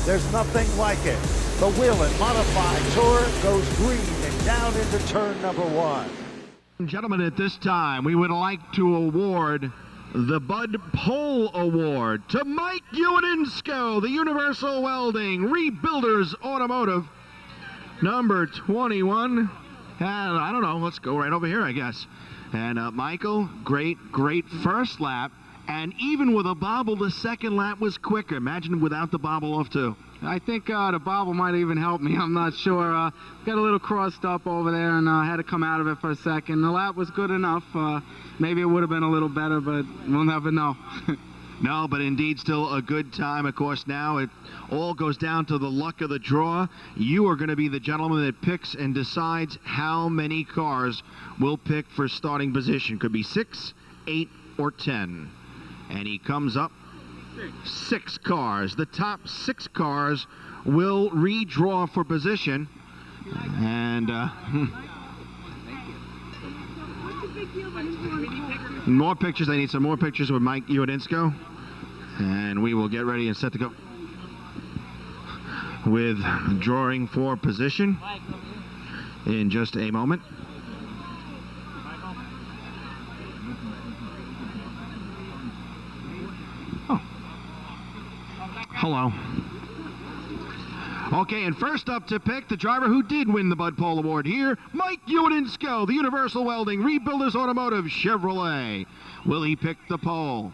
There's nothing like it. The Whelen Modified Tour goes green and down into turn number 1. Gentlemen, at this time, we would like to award the Bud Pole Award to Mike Udinsco, the Universal Welding Rebuilders Automotive, number 21. And I don't know, let's go right over here, I guess. And Michael, great first lap. And even with a bobble, the second lap was quicker. Imagine without the bobble off, too. I think the bobble might even help me. I'm not sure. Got a little crossed up over there and had to come out of it for a second. The lap was good enough. Maybe it would have been a little better, but we'll never know. No, but indeed still a good time. Of course, now it all goes down to the luck of the draw. You are going to be the gentleman that picks and decides how many cars will pick for starting position. Could be 6, 8, or 10. And he comes up 6 cars. The top 6 cars will redraw for position. And more pictures. I need some more pictures with Mike Udinsco. And we will get ready and set to go with drawing for position in just a moment. Hello. Okay, and first up to pick, the driver who did win the Bud Pole Award here, Mike Udinsco, the Universal Welding Rebuilders Automotive Chevrolet. Will he pick the pole?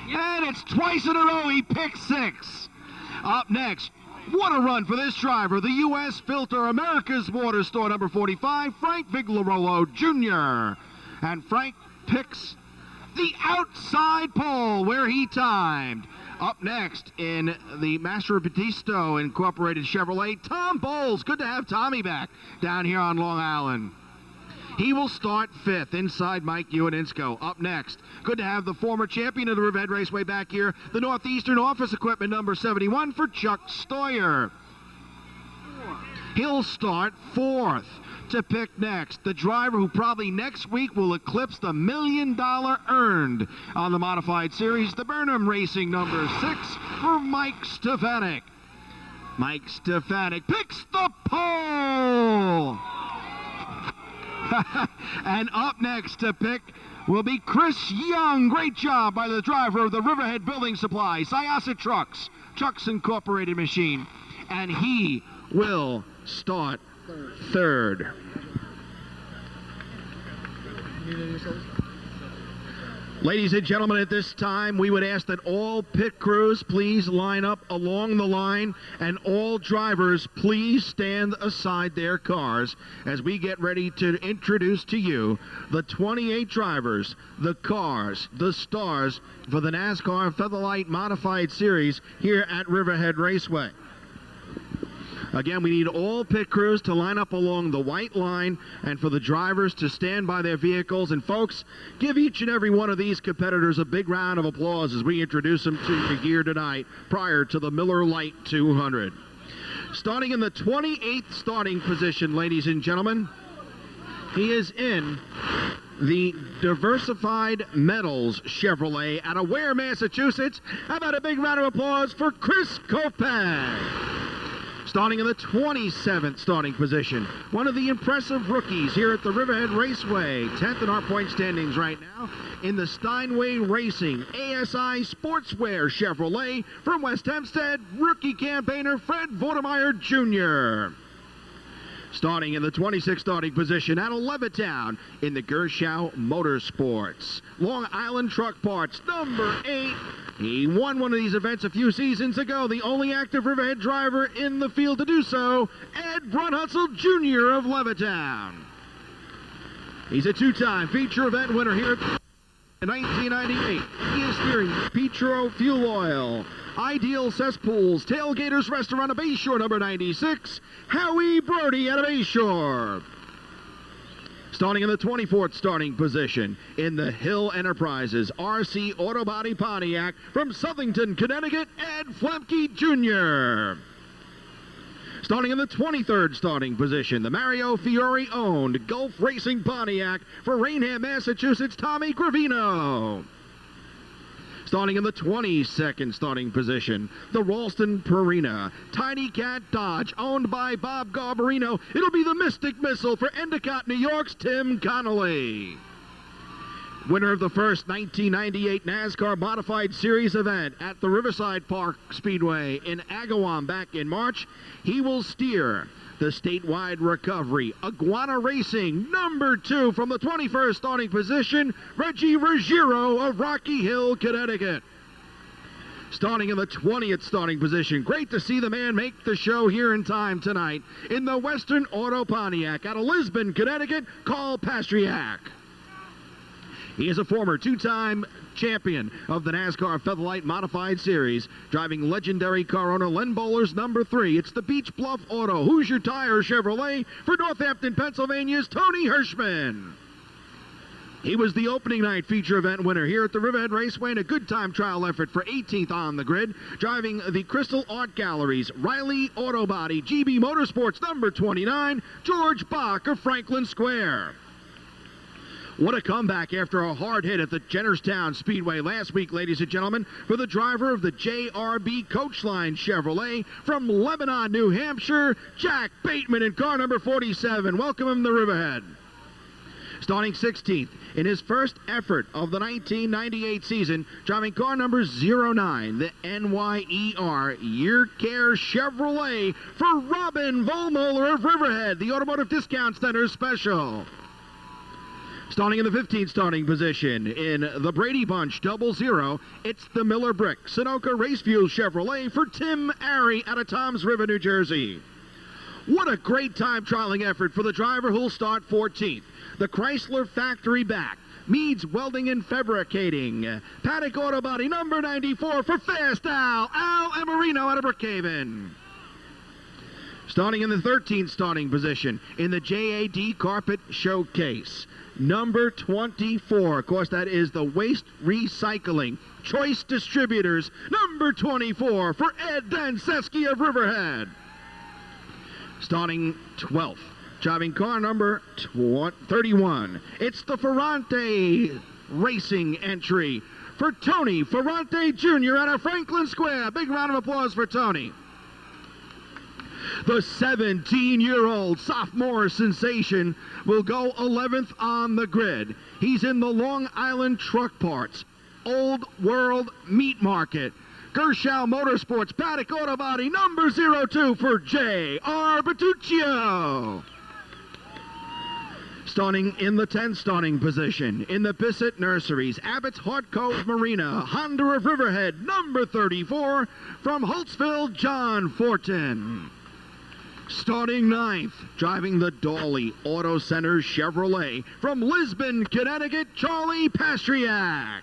And it's twice in a row he picked 6. Up next, what a run for this driver, the U.S. Filter America's Water Store number 45, Frank Vigliarolo Jr. And Frank picks the outside pole where he timed. Up next in the Master Batisto Incorporated Chevrolet, Tom Bowles. Good to have Tommy back down here on Long Island. He will start 5th inside Mike Udinsco. Up next, good to have the former champion of the Riverhead Raceway back here, the Northeastern Office Equipment number 71 for Chuck Stoyer. He'll start 4th. To pick next, the driver who probably next week will eclipse the $1 million earned on the modified series, the Burnham Racing number 6 for Mike Stefanik. Mike Stefanik picks the pole. And up next to pick will be Chris Young. Great job by the driver of the Riverhead Building Supply, Syosset Trucks Incorporated machine. And he will start 3rd. Ladies and gentlemen, at this time, we would ask that all pit crews please line up along the line, and all drivers please stand aside their cars as we get ready to introduce to you the 28 drivers, the cars, the stars for the NASCAR Featherlight Modified Series here at Riverhead Raceway. Again, we need all pit crews to line up along the white line and for the drivers to stand by their vehicles. And folks, give each and every one of these competitors a big round of applause as we introduce them to you here tonight prior to the Miller Lite 200. Starting in the 28th starting position, ladies and gentlemen, he is in the Diversified Metals Chevrolet out of Ware, Massachusetts. How about a big round of applause for Chris Kopak? Starting in the 27th starting position, one of the impressive rookies here at the Riverhead Raceway, 10th in our point standings right now, in the Steinway Racing ASI Sportswear Chevrolet from West Hempstead, rookie campaigner Fred Vortemeyer Jr. Starting in the 26th starting position out of Levittown in the Gershow Motorsports, Long Island Truck Parts, number 8. He won one of these events a few seasons ago, the only active Riverhead driver in the field to do so, Ed Brunhutzel Jr. of Levittown. He's a 2-time feature event winner here in 1998. He is steering Petro Fuel Oil, Ideal Cesspools, Tailgaters Restaurant of Bayshore, number 96, Howie Brody out of Bayshore. Starting in the 24th starting position in the Hill Enterprises RC Auto Body Pontiac from Southington, Connecticut, Ed Flemke Jr. Starting in the 23rd starting position, the Mario Fiore-owned Gulf Racing Pontiac for Rainham, Massachusetts, Tommy Gravino. Starting in the 22nd starting position, the Ralston Purina Tiny Cat Dodge, owned by Bob Garbarino. It'll be the Mystic Missile for Endicott, New York's Tim Connolly. Winner of the first 1998 NASCAR Modified Series event at the Riverside Park Speedway in Agawam back in March, he will steer the statewide recovery. Iguana Racing, number 2 from the 21st starting position, Reggie Ruggiero of Rocky Hill, Connecticut. Starting in the 20th starting position, great to see the man make the show here in time tonight. In the Western Auto Pontiac out of Lisbon, Connecticut, Carl Pastriak. He is a former 2-time champion of the NASCAR Featherlight Modified Series, driving legendary car owner Len Bowler's number 3. It's the Beach Bluff Auto Hoosier Tire Chevrolet for Northampton, Pennsylvania's Tony Hirschman. He was the opening night feature event winner here at the Riverhead Raceway in a good time trial effort for 18th on the grid, driving the Crystal Art Gallery's Riley Auto Body GB Motorsports number 29, George Bach of Franklin Square. What a comeback after a hard hit at the Jennerstown Speedway last week, ladies and gentlemen, for the driver of the JRB Coachline Chevrolet from Lebanon, New Hampshire, Jack Bateman in car number 47. Welcome him to Riverhead. Starting 16th in his first effort of the 1998 season, driving car number 09, the NYER Year Care Chevrolet for Robin Vollmoeller of Riverhead, the Automotive Discount Center Special. Starting in the 15th starting position in the Brady Bunch 00, it's the Miller Brick Sunoco Race Fuel Chevrolet for Tim Arey out of Toms River, New Jersey. What a great time trialing effort for the driver who'll start 14th. The Chrysler Factory Back, Meads Welding and Fabricating, Paddock Auto Body number 94 for Fast Al Amarino out of Brookhaven. Starting in the 13th starting position in the JAD Carpet Showcase, number 24. Of course, that is the Waste Recycling Choice Distributors, number 24 for Ed Danseski of Riverhead. Starting 12th, driving car number 31. It's the Ferrante Racing entry for Tony Ferrante Jr. out of Franklin Square. Big round of applause for Tony. The 17-year-old sophomore sensation will go 11th on the grid. He's in the Long Island Truck Parts Old World Meat Market. Gershow Motorsports Paddock Auto Body number 02 for J.R. Bertuccio. Starting in the 10th starting position in the Bissett Nurseries, Abbott's Heart Cove Marina, Honda of Riverhead, number 34 from Holtzville, John Fortin. Starting 9th, driving the Dawley Auto Center Chevrolet from Lisbon, Connecticut, Charlie Pastriak.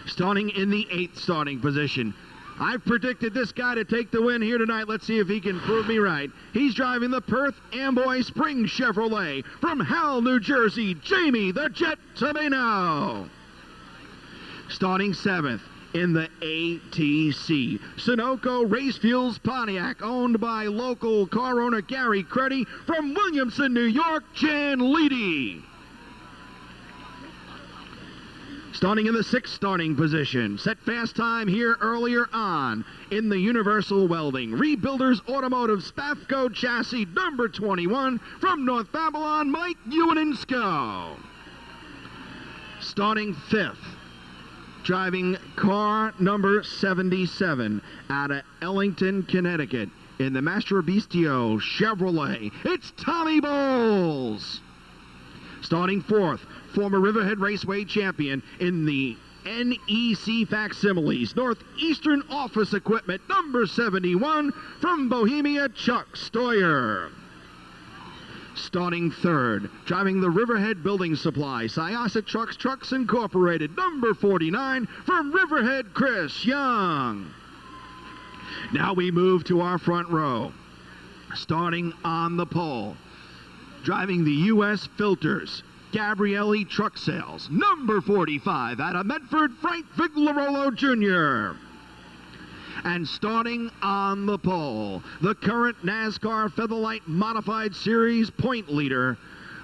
Starting in the 8th starting position, I've predicted this guy to take the win here tonight. Let's see if he can prove me right. He's driving the Perth Amboy Spring Chevrolet from Howell, New Jersey, Jamie the Jet Tomino. Starting 7th in the ATC, Sunoco Race Fuels Pontiac, owned by local car owner Gary Creddy from Williamson, New York, Jan Leedy. Starting in the 6th starting position, set fast time here earlier on in the Universal Welding Rebuilders Automotive Spafco Chassis number 21 from North Babylon, Mike Ewaninsko. Starting 5th, driving car number 77 out of Ellington, Connecticut in the Mastrobistio Chevrolet, it's Tommy Bowles. Starting 4th, former Riverhead Raceway champion in the NEC Facsimiles Northeastern Office Equipment number 71 from Bohemia, Chuck Stoyer. Starting 3rd, driving the Riverhead Building Supply Syosset Trucks Incorporated number 49 from Riverhead, Chris Young. Now we move to our front row. Starting on the pole, driving the U.S. Filters Gabrielli Truck Sales number 45 out of Medford, Frank Vigliarolo Jr. And starting on the pole, the current NASCAR Featherlight Modified Series point leader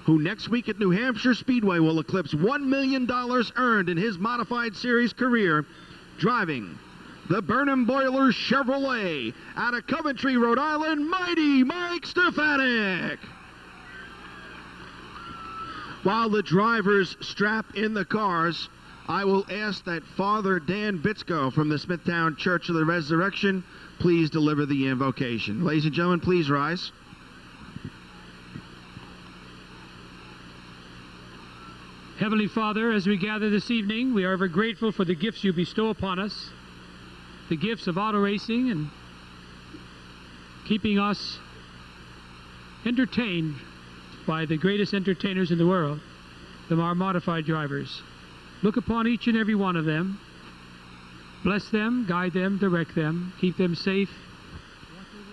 who next week at New Hampshire Speedway will eclipse $1 million earned in his modified series career, driving the Burnham Boilers Chevrolet out of Coventry, Rhode Island, Mighty Mike Stefanik. While the drivers strap in the cars, I will ask that Father Dan Bitsko from the Smithtown Church of the Resurrection please deliver the invocation. Ladies and gentlemen, please rise. Heavenly Father, as we gather this evening, we are ever grateful for the gifts you bestow upon us, the gifts of auto racing and keeping us entertained by the greatest entertainers in the world, our modified drivers. Look upon each and every one of them. Bless them, guide them, direct them, keep them safe.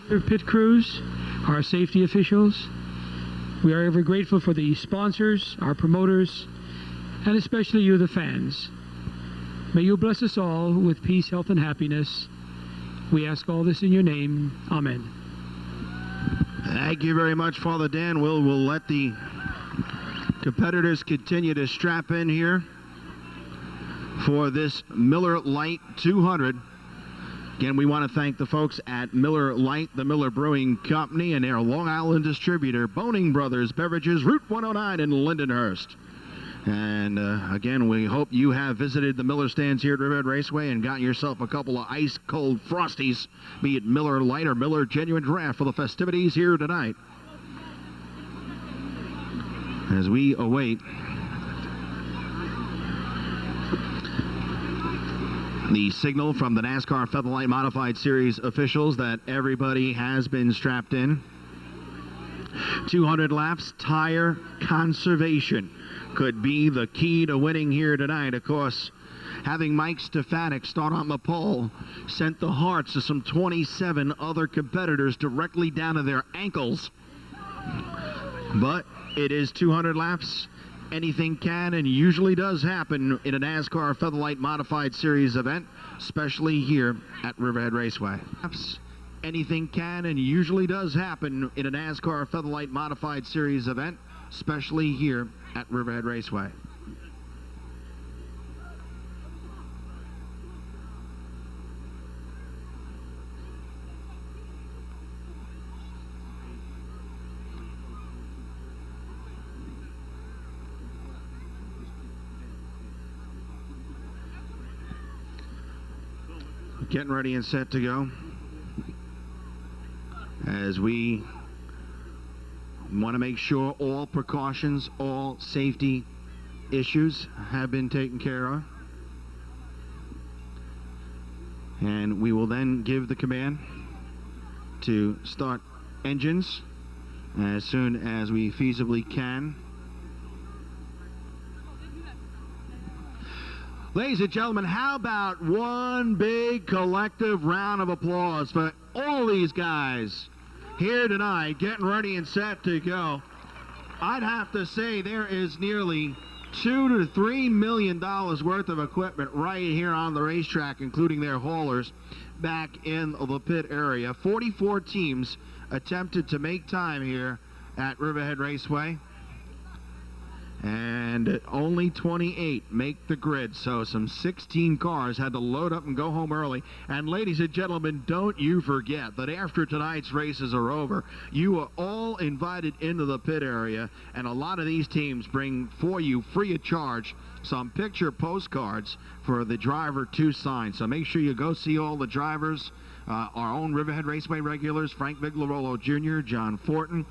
Their pit crews, our safety officials. We are ever grateful for the sponsors, our promoters, and especially you, the fans. May you bless us all with peace, health, and happiness. We ask all this in your name. Amen. Thank you very much, Father Dan. We'll let the competitors continue to strap in here for this Miller Lite 200. Again, we want to thank the folks at Miller Lite, the Miller Brewing Company, and their Long Island distributor, Boning Brothers Beverages, Route 109 in Lindenhurst. And again, we hope you have visited the Miller stands here at Riverhead Raceway and gotten yourself a couple of ice-cold Frosties, be it Miller Lite or Miller Genuine Draft, for the festivities here tonight. As we await the signal from the NASCAR Featherlight Modified Series officials that everybody has been strapped in. 200 laps, tire conservation could be the key to winning here tonight. Of course, having Mike Stefanik start on the pole sent the hearts of some 27 other competitors directly down to their ankles. But it is 200 laps. Anything can and usually does happen in a NASCAR Featherlight Modified Series event, especially here at Riverhead Raceway. Anything can and usually does happen in a NASCAR Featherlight Modified Series event, especially here at Riverhead Raceway. Getting ready and set to go as we want to make sure all precautions, all safety issues have been taken care of. And we will then give the command to start engines as soon as we feasibly can. Ladies and gentlemen, how about one big collective round of applause for all these guys here tonight, getting ready and set to go. I'd have to say there is nearly $2 to $3 million worth of equipment right here on the racetrack, including their haulers back in the pit area. 44 teams attempted to make time here at Riverhead Raceway, and only 28 make the grid, so some 16 cars had to load up and go home early. And ladies and gentlemen, don't you forget that after tonight's races are over, you are all invited into the pit area, and a lot of these teams bring for you free of charge some picture postcards for the driver to sign. So make sure you go see all the drivers, our own Riverhead Raceway regulars, Frank Viglarolo Jr., John Fortin,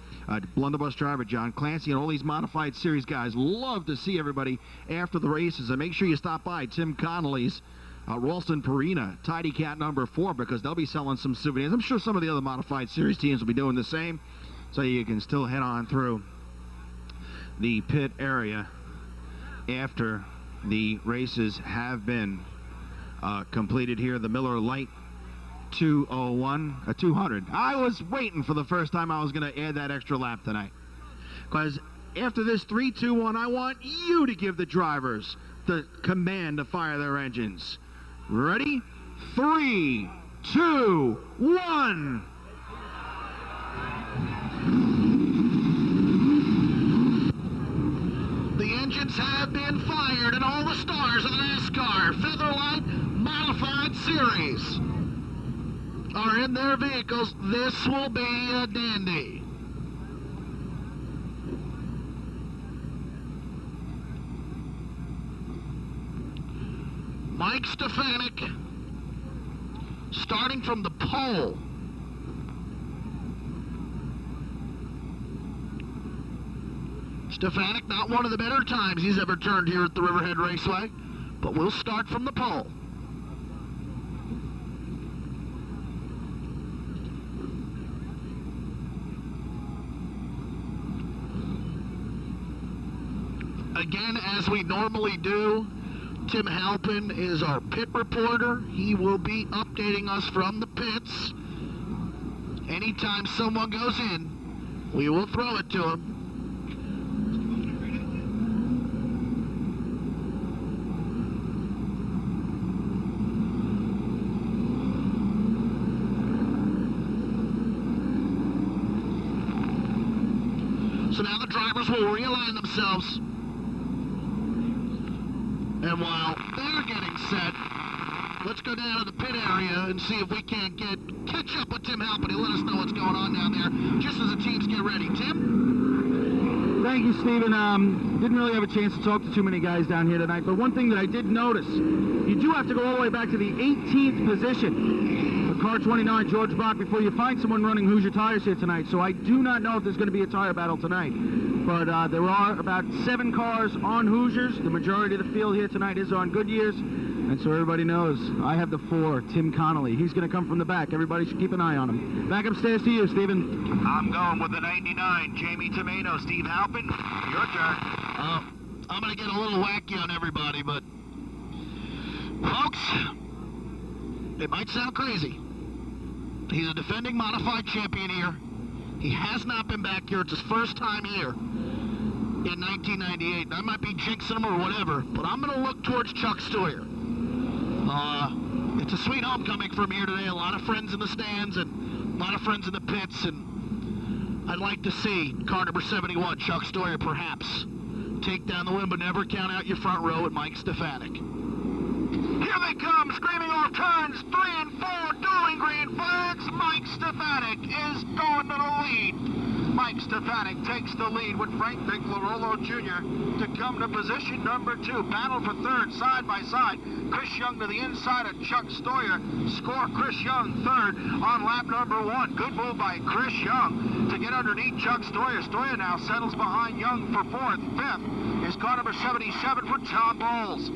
blunderbuss driver John Clancy, and all these modified series guys. Love to see everybody after the races, and make sure you stop by Tim Connolly's Ralston Purina Tidy Cat number 4, because they'll be selling some souvenirs. I'm sure some of the other modified series teams will be doing the same, so you can still head on through the pit area after the races have been completed here. The Miller Lite 200. I was waiting for the first time I was going to add that extra lap tonight, because after this 3-2-1, I want you to give the drivers the command to fire their engines. Ready? 3, 2, 1. shots have been fired, and all the stars of the NASCAR Featherlight Modified Series are in their vehicles. This will be a dandy. Mike Stefanik starting from the pole. Stefanik, not one of the better times he's ever turned here at the Riverhead Raceway, but we'll start from the pole. Again, as we normally do, Tim Halpin is our pit reporter. He will be updating us from the pits. Anytime someone goes in, we will throw it to him. So now the drivers will realign themselves. And while they're getting set, let's go down to the pit area and see if we can't catch up with Tim Halpin. He'll let us know what's going on down there just as the teams get ready. Tim? Thank you, Stephen. Didn't really have a chance to talk to too many guys down here tonight, but one thing that I did notice, you do have to go all the way back to the 18th position for car 29, George Bach, before you find someone running Hoosier tires here tonight. So I do not know if there's going to be a tire battle tonight. But there are about 7 cars on Hoosiers. The majority of the field here tonight is on Goodyears. And so everybody knows, I have the 4, Tim Connolly. He's going to come from the back. Everybody should keep an eye on him. Back upstairs to you, Stephen. I'm going with the 99, Jamie Tomato. Steve Halpin, your turn. I'm going to get a little wacky on everybody, but folks, it might sound crazy. He's a defending modified champion here. He has not been back here. It's his first time here in 1998. I might be jinxing him or whatever, but I'm going to look towards Chuck Stoyer. It's a sweet homecoming from here today. A lot of friends in the stands and a lot of friends in the pits, and I'd like to see car number 71, Chuck Stoyer, perhaps take down the win, but never count out your front row at Mike Stefanik. Here they come, screaming off turns 3 and 4, dueling green flags. Mike Stefanik is going to the lead. Mike Stefanik takes the lead with Frank Viglarolo Jr. to come to position number 2. Battle for third, side by side. Chris Young to the inside of Chuck Stoyer. Score Chris Young third on lap number 1. Good move by Chris Young to get underneath Chuck Stoyer. Stoyer now settles behind Young for 4th. 5th is car number 77 for Tom Bowles.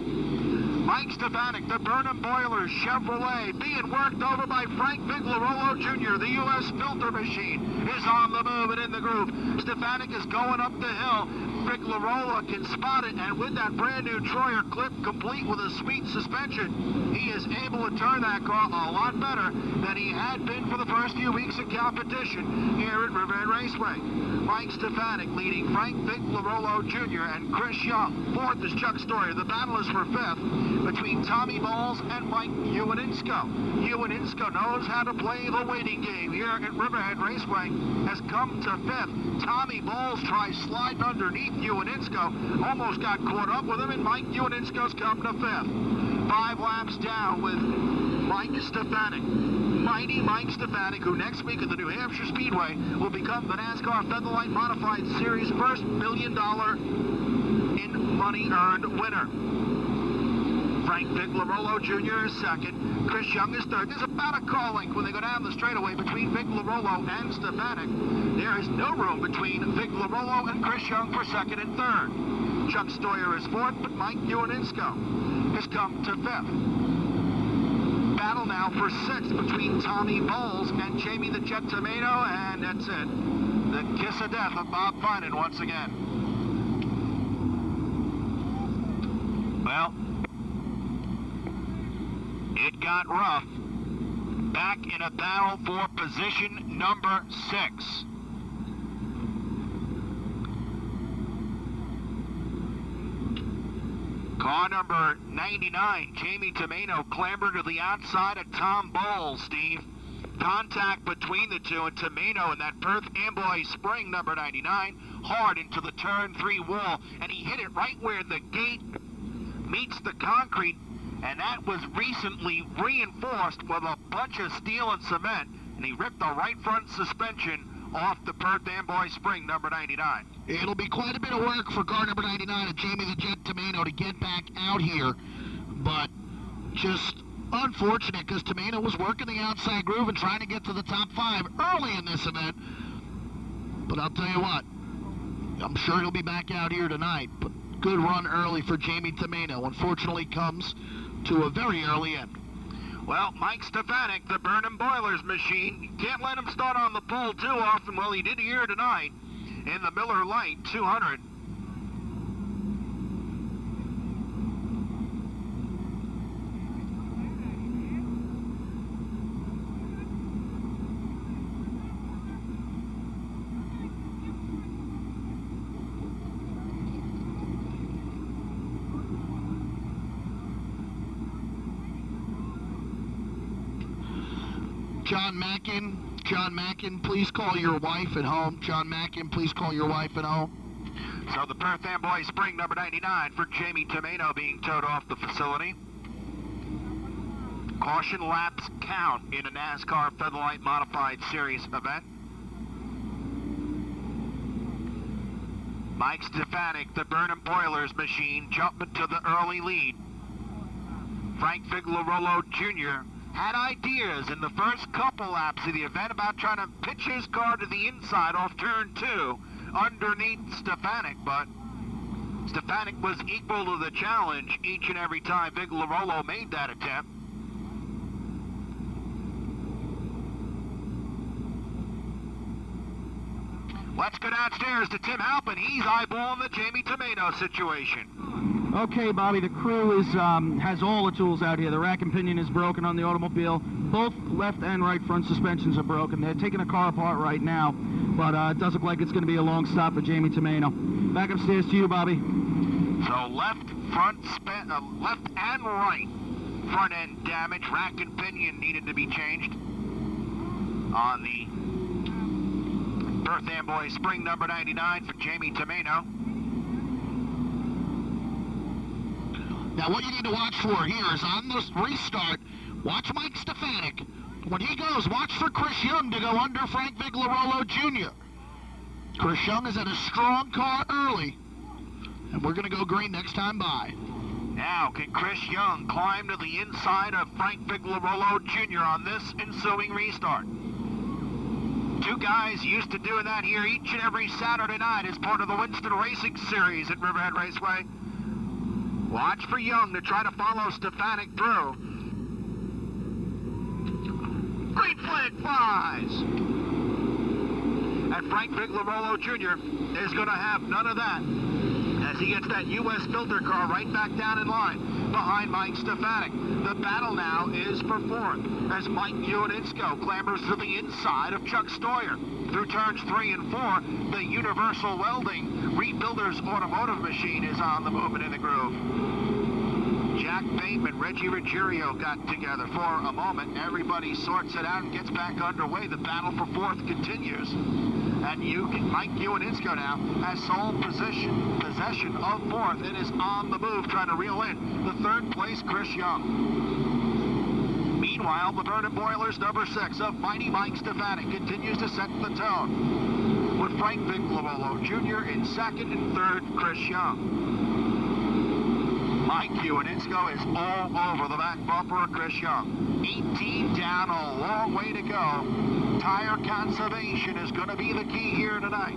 Mike Stefanik, the Burnham Boilers Chevrolet, being worked over by Frank Viglarolo Jr. The U.S. filter machine is on the move and in the groove. Stefanik is going up the hill. Viglarolo can spot it, and with that brand new Troyer clip complete with a sweet suspension, he is able to turn that car a lot better than he had been for the first few weeks of competition here at Riverhead Raceway. Mike Stefanik leading Frank Viglarolo Jr. and Chris Young. 4th is Chuck Stoyer. The battle is for 5th between Tommy Bowles and Mike Ewaninsko. Ewaninsko knows how to play the waiting game here at Riverhead Raceway, has come to 5th. Tommy Bowles tries sliding underneath Ewaninsko, almost got caught up with him, and Mike Ewaninsko's come to 5th. 5 laps down with Mike Stefanik. Mighty Mike Stefanik, who next week at the New Hampshire Speedway will become the NASCAR Featherlight Modified Series first $1 million in money earned winner. Frank Viglarolo Jr. is 2nd. Chris Young is 3rd. There's about a car length when they go down the straightaway between Viglarolo and Stefanik. There is no room between Viglarolo and Chris Young for 2nd and 3rd. Chuck Stoyer is 4th, but Mike Ewaninsko has come to 5th. Battle now for 6th between Tommy Bowles and Jamie the Jet Tomato, and that's it. The kiss of death of Bob Finan once again. Well, it got rough. Back in a battle for position number 6. Car number 99, Jamie Tomato, clambered to the outside of Tom Bowles, Steve. contact between the two, and Tomeno in that Perth Amboy Spring, number 99, hard into the turn 3 wall, and he hit it right where the gate meets the concrete, and that was recently reinforced with a bunch of steel and cement, and he ripped the right front suspension off the Perth Amboy Spring, number 99. It'll be quite a bit of work for car number 99 and Jamie the Jet Tomeno to get back out here, but just unfortunate because Tomeno was working the outside groove and trying to get to the top 5 early in this event. But I'll tell you what, I'm sure he'll be back out here tonight. But good run early for Jamie Tomeno. Unfortunately comes to a very early end. Well, Mike Stefanik, the Burnham Boilers machine, you can't let him start on the pole too often. Well, he did here tonight in the Miller Lite 200. John Mackin, please call your wife at home. John Mackin, please call your wife at home. So the Perth Amboy Spring, number 99 for Jamie Tomeno being towed off the facility. Caution laps count in a NASCAR Featherlight Modified Series event. Mike Stefanik, the Burnham Boilers machine, jumping to the early lead. Frank Figliarolo Jr. had ideas in the first couple laps of the event about trying to pitch his car to the inside off turn 2 underneath Stefanik, but Stefanik was equal to the challenge each and every time Figliarolo made that attempt. Let's go downstairs to Tim Halpin. He's eyeballing the Jamie Tomeno situation. Okay, Bobby, the crew is has all the tools out here. The rack and pinion is broken on the automobile. Both left and right front suspensions are broken. They're taking the car apart right now, but it does look like it's going to be a long stop for Jamie Tomeno. Back upstairs to you, Bobby. So left and right front end damage. Rack and pinion needed to be changed on the Perth Amboy Spring number 99 for Jamie Tomeno. Now what you need to watch for here is on this restart, watch Mike Stefanik. When he goes, watch for Chris Young to go under Frank Figliarolo Jr. Chris Young is at a strong car early, and we're going to go green next time by. Now, can Chris Young climb to the inside of Frank Figliarolo Jr. on this ensuing restart? Two guys used to doing that here each and every Saturday night as part of the Winston Racing Series at Riverhead Raceway. Watch for Young to try to follow Stefanik through. Green flag flies! And Frank Figliarolo Jr. is going to have none of that as he gets that U.S. filter car right back down in line behind Mike Stefanik. The battle now is for fourth as Mike Ioannidze clambers to the inside of Chuck Stoyer. Through turns 3 and 4, the Universal Welding Rebuilders Automotive machine is on the move and in the groove. Jack Bateman, Reggie Ruggiero got together for a moment. Everybody sorts it out and gets back underway. The battle for fourth continues. And Mike Ioannidze now has sole possession of fourth and is on the move trying to reel in the third place Chris Young. Meanwhile, the Burnham Boilers number 6 of mighty Mike Stefanik continues to set the tone with Frank Figliarolo Jr. in second and third Chris Young. Mike Ioannidze is all over the back bumper of Chris Young. 18 down, a long way to go. Tire conservation is going to be the key here tonight.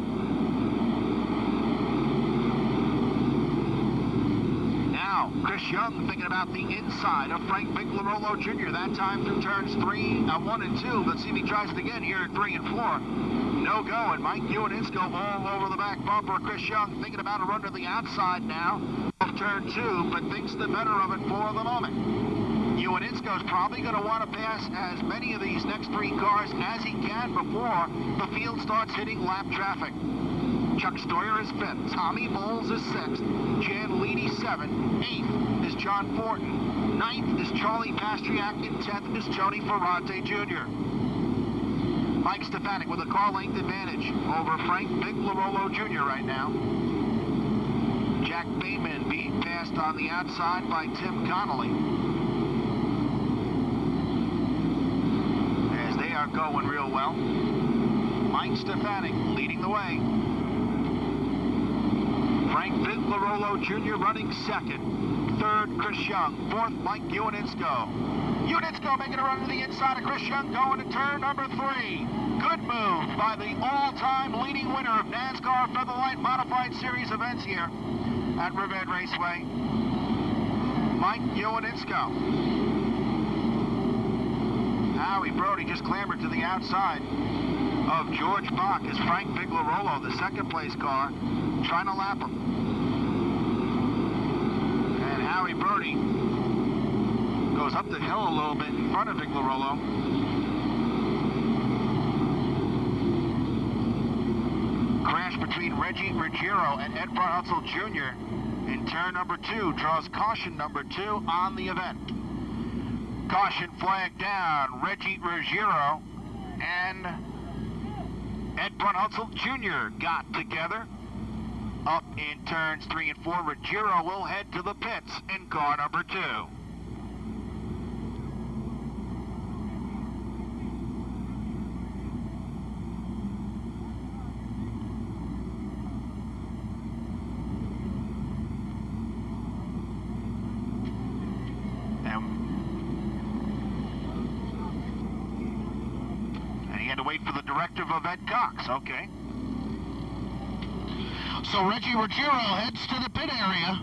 Now, Chris Young thinking about the inside of Frank Figliarolo Jr. That time through turns 1 and 2. Let's see if he tries it again here at 3 and 4. No go, and Mike Ioannidze all over the back bumper of Chris Young, thinking about a run to the outside now of turn 2, but thinks the better of it for the moment. Ioannidze is probably going to want to pass as many of these next 3 cars as he can before the field starts hitting lap traffic. Chuck Stoyer is 5th, Tommy Bowles is 6th, Jan Leedy 7th, 8th is John Fortin, 9th is Charlie Pastriak, and 10th is Tony Ferrante Jr. Mike Stefanik with a car length advantage over Frank Viglarolo Jr. right now. Jack Bayman being passed on the outside by Tim Connolly. As they are going real well. Mike Stefanik leading the way. Frank Viglarolo Jr. running second. Third, Chris Young. Fourth, Mike Uninsko. Uninsko making a run to the inside of Chris Young, going to turn number 3. Good move by the all-time leading winner of NASCAR Featherlight Modified Series events here at Riverhead Raceway, Mike Uninsko. Howie Brody just clambered to the outside of George Bach as Frank Viglarolo, the second place car, trying to lap him. And Howie Brody goes up the hill a little bit in front of Viglarolo. Crash between Reggie Ruggiero and Ed Brunhutzel Jr. in turn number 2 draws caution number 2 on the event. Caution flag down. Reggie Ruggiero and Ed Brunhutzel Jr. got together. Up in turns 3 and 4, Ruggiero will head to the pits in car number 2. And he had to wait for the directive of Ed Cox. Okay. So Reggie Ruggiero heads to the pit area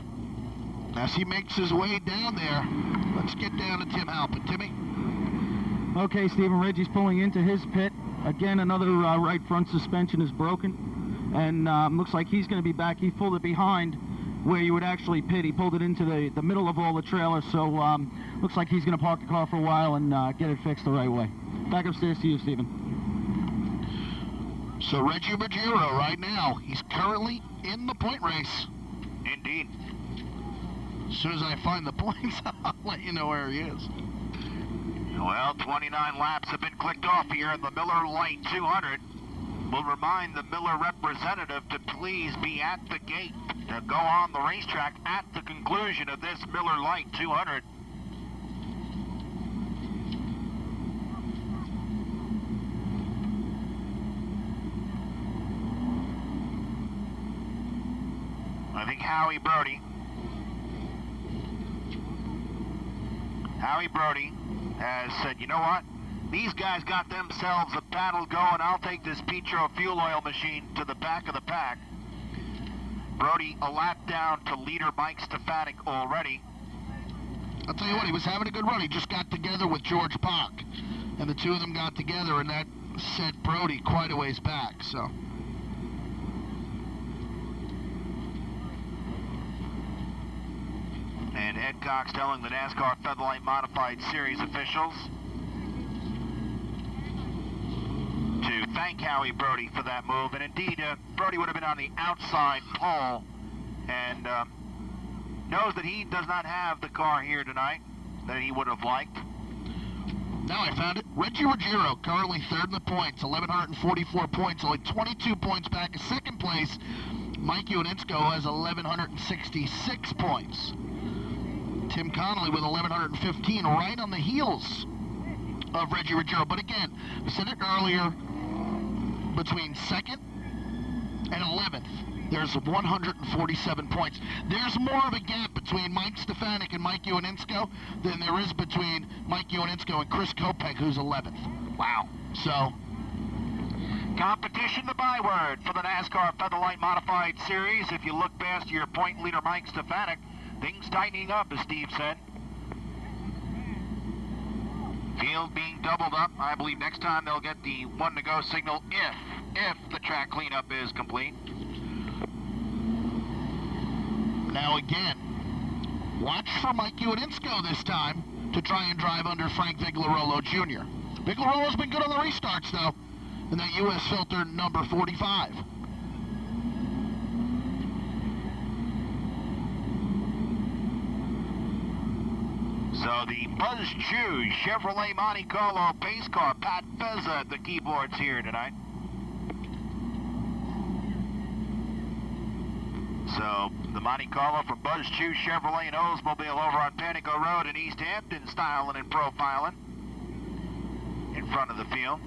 as he makes his way down there. Let's get down to Tim Halpin. Timmy? Okay, Stephen, Reggie's pulling into his pit. Again, another right front suspension is broken. And looks like he's going to be back. He pulled it behind where you would actually pit. He pulled it into the middle of all the trailers. So looks like he's going to park the car for a while and get it fixed the right way. Back upstairs to you, Stephen. So Reggie Ruggiero right now, he's currently in the point race. Indeed. As soon as I find the points, I'll let you know where he is. Well, 29 laps have been clicked off here in the Miller Lite 200. We'll remind the Miller representative to please be at the gate to go on the racetrack at the conclusion of this Miller Lite 200. I think Howie Brody has said, you know what? These guys got themselves a battle going. I'll take this Petro fuel oil machine to the back of the pack. Brody a lap down to leader Mike Stefanik already. I'll tell you what, he was having a good run. He just got together with George Bach. And the two of them got together, and that set Brody quite a ways back, so. And Ed Cox telling the NASCAR Featherlight Modified Series officials to thank Howie Brody for that move. And indeed, Brody would have been on the outside pole and knows that he does not have the car here tonight that he would have liked. Now I found it. Reggie Ruggiero currently third in the points, 1,144 points, only 22 points back in second place. Mike Uninsko has 1,166 points. Tim Connolly with 1,115, right on the heels of Reggie Ruggiero. But again, I said it earlier, between second and 11th, there's 147 points. There's more of a gap between Mike Stefanik and Mike Uninsko than there is between Mike Uninsko and Chris Kopech, who's 11th. Wow. So, competition, the byword for the NASCAR Featherlight Modified Series. If you look past your point leader Mike Stefanik, things tightening up, as Steve said. Field being doubled up. I believe next time they'll get the 1 to go signal if the track cleanup is complete. Now again, watch for Mike Uninsko this time to try and drive under Frank Viglarolo Jr. Viglarolo's been good on the restarts, though, in that U.S. filter number 45. So the Buzz Chew Chevrolet Monte Carlo pace car, Pat Fezza at the keyboards here tonight. So the Monte Carlo from Buzz Chew Chevrolet and Oldsmobile over on Panico Road in East Hampton, styling and profiling in front of the field.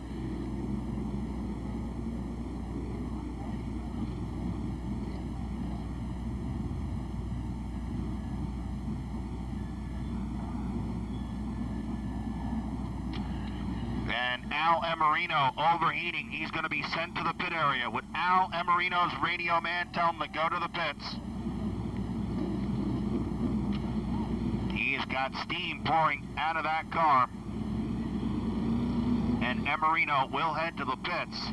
And Al Emarino overheating. He's going to be sent to the pit area. With Al Emarino's radio man tell him to go to the pits. He has got steam pouring out of that car. And Emarino will head to the pits.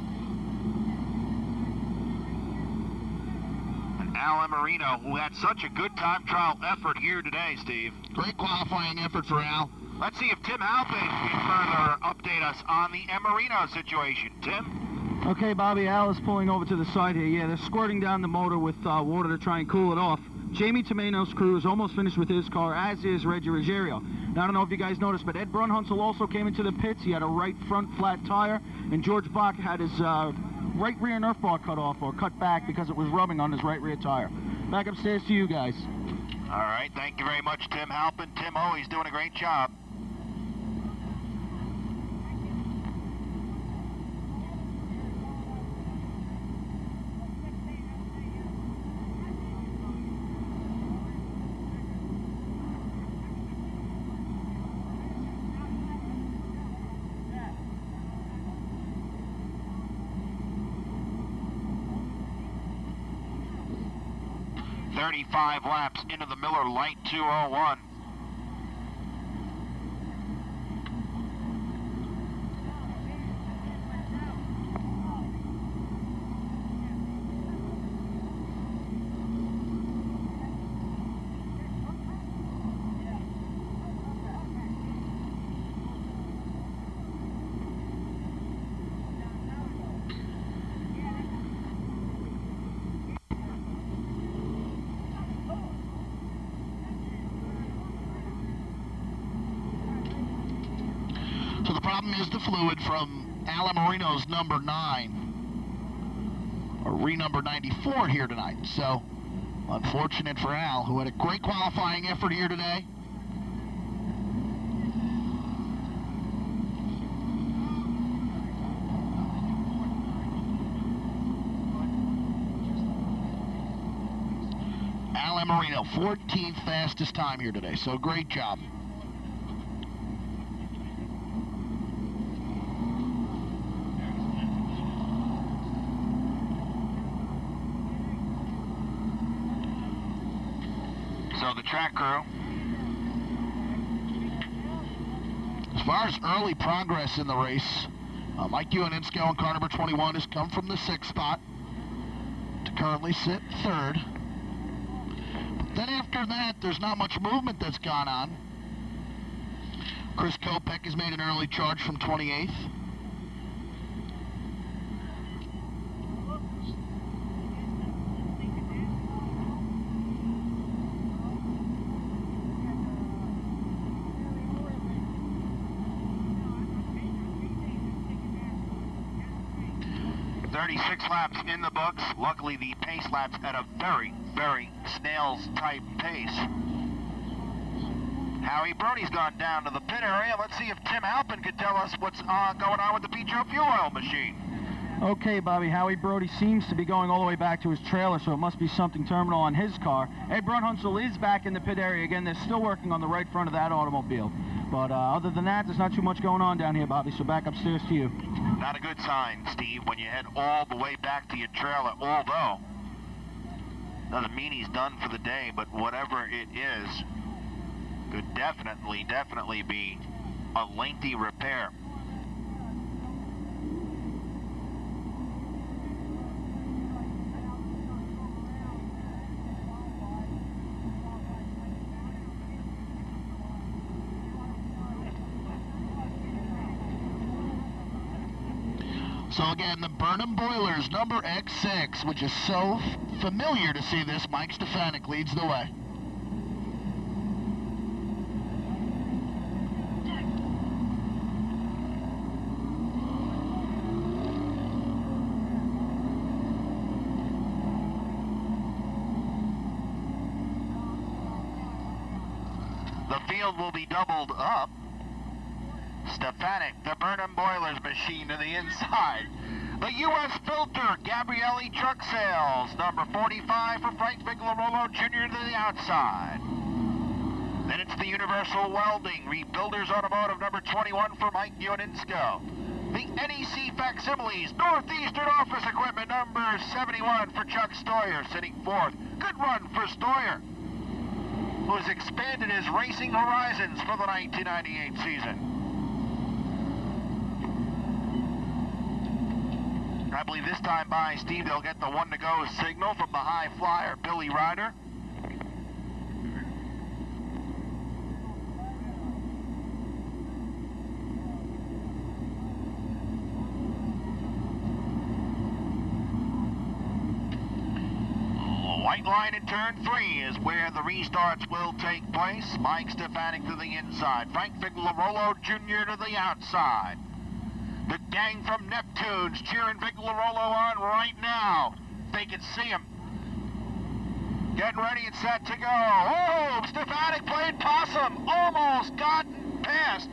And Al Emarino, who had such a good time trial effort here today, Steve. Great qualifying effort for Al. Let's see if Tim Halpin can further update us on the Emarino situation. Tim? Okay, Bobby, Al is pulling over to the side here. Yeah, they're squirting down the motor with water to try and cool it off. Jamie Tomeno's crew is almost finished with his car, as is Reggie Ruggiero. Now, I don't know if you guys noticed, but Ed Brunhunsel also came into the pits. He had a right front flat tire, and George Bach had his right rear Nerf bar cut off or cut back because it was rubbing on his right rear tire. Back upstairs to you guys. All right, thank you very much, Tim Halpin. Tim always doing a great job. Laps into the Miller Lite 201. So the problem is the fluid from Al Emarino's number 9, or re-number 94 here tonight. So unfortunate for Al, who had a great qualifying effort here today. Al Emarino, 14th fastest time here today, so great job. So the track crew. As far as early progress in the race, Mike Ioannidis in car number 21 has come from the 6th spot to currently sit 3rd. But then after that, there's not much movement that's gone on. Chris Kopech has made an early charge from 28th. Laps in the books. Luckily, the pace laps at a very, very snails-type pace. Howie Brody's gone down to the pit area. Let's see if Tim Halpin could tell us what's going on with the Petro fuel oil machine. Okay, Bobby, Howie Brody seems to be going all the way back to his trailer, so it must be something terminal on his car. Ed Brunhunsel is back in the pit area again. They're still working on the right front of that automobile. But other than that, there's not too much going on down here, Bobby, so back upstairs to you. Not a good sign, Steve, when you head all the way back to your trailer, although doesn't mean he's done for the day, but whatever it is, could definitely be a lengthy repair. So again, the Burnham Boilers, number X6, which is so familiar to see this. Mike Stefanik leads the way. field will be doubled up. Stefanik, the Burnham Boilers machine to the inside. The U.S. Filter, Gabrielli Truck Sales, number 45 for Frank Vigliarolo Jr. to the outside. Then it's the Universal Welding, Rebuilders Automotive, number 21 for Mike Ioninsko. The NEC Facsimiles, Northeastern Office Equipment, number 71 for Chuck Stoyer, sitting fourth. Good run for Stoyer, who has expanded his racing horizons for the 1998 season. I believe this time by Steve, they'll get the one to go signal from the high flyer, Billy Ryder. White line in turn 3 is where the restarts will take place. Mike Stefanik to the inside. Frank Vigliarolo Jr. to the outside. The gang from Neptune's cheering Vigliarolo on right now. They can see him. Getting ready and set to go. Oh, Stefanik played possum. Almost gotten past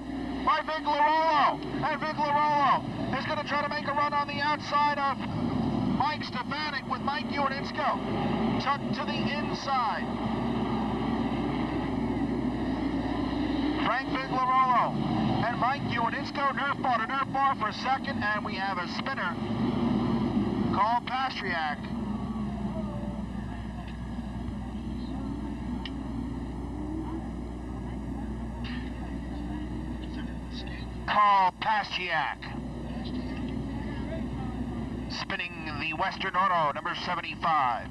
by Vigliarolo. And Vigliarolo is going to try to make a run on the outside of Mike Stefanik with Mike Ioninsko tucked to the inside. Frank Vigliarolo and Mike Ioninsko, nerf bar for second, and we have a spinner called Pastriak. Carl Pastriak. Spinning the Western Auto, number 75.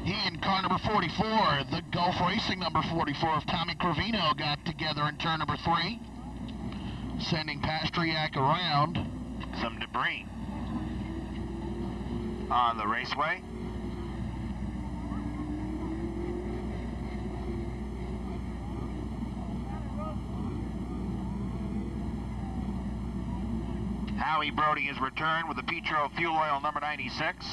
He and car number 44, the Gulf Racing number 44 of Tommy Cravino, got together in turn number 3, sending Pastriak around. Some debris on the raceway. Howie Brody has returned with the Petro Fuel Oil number 96.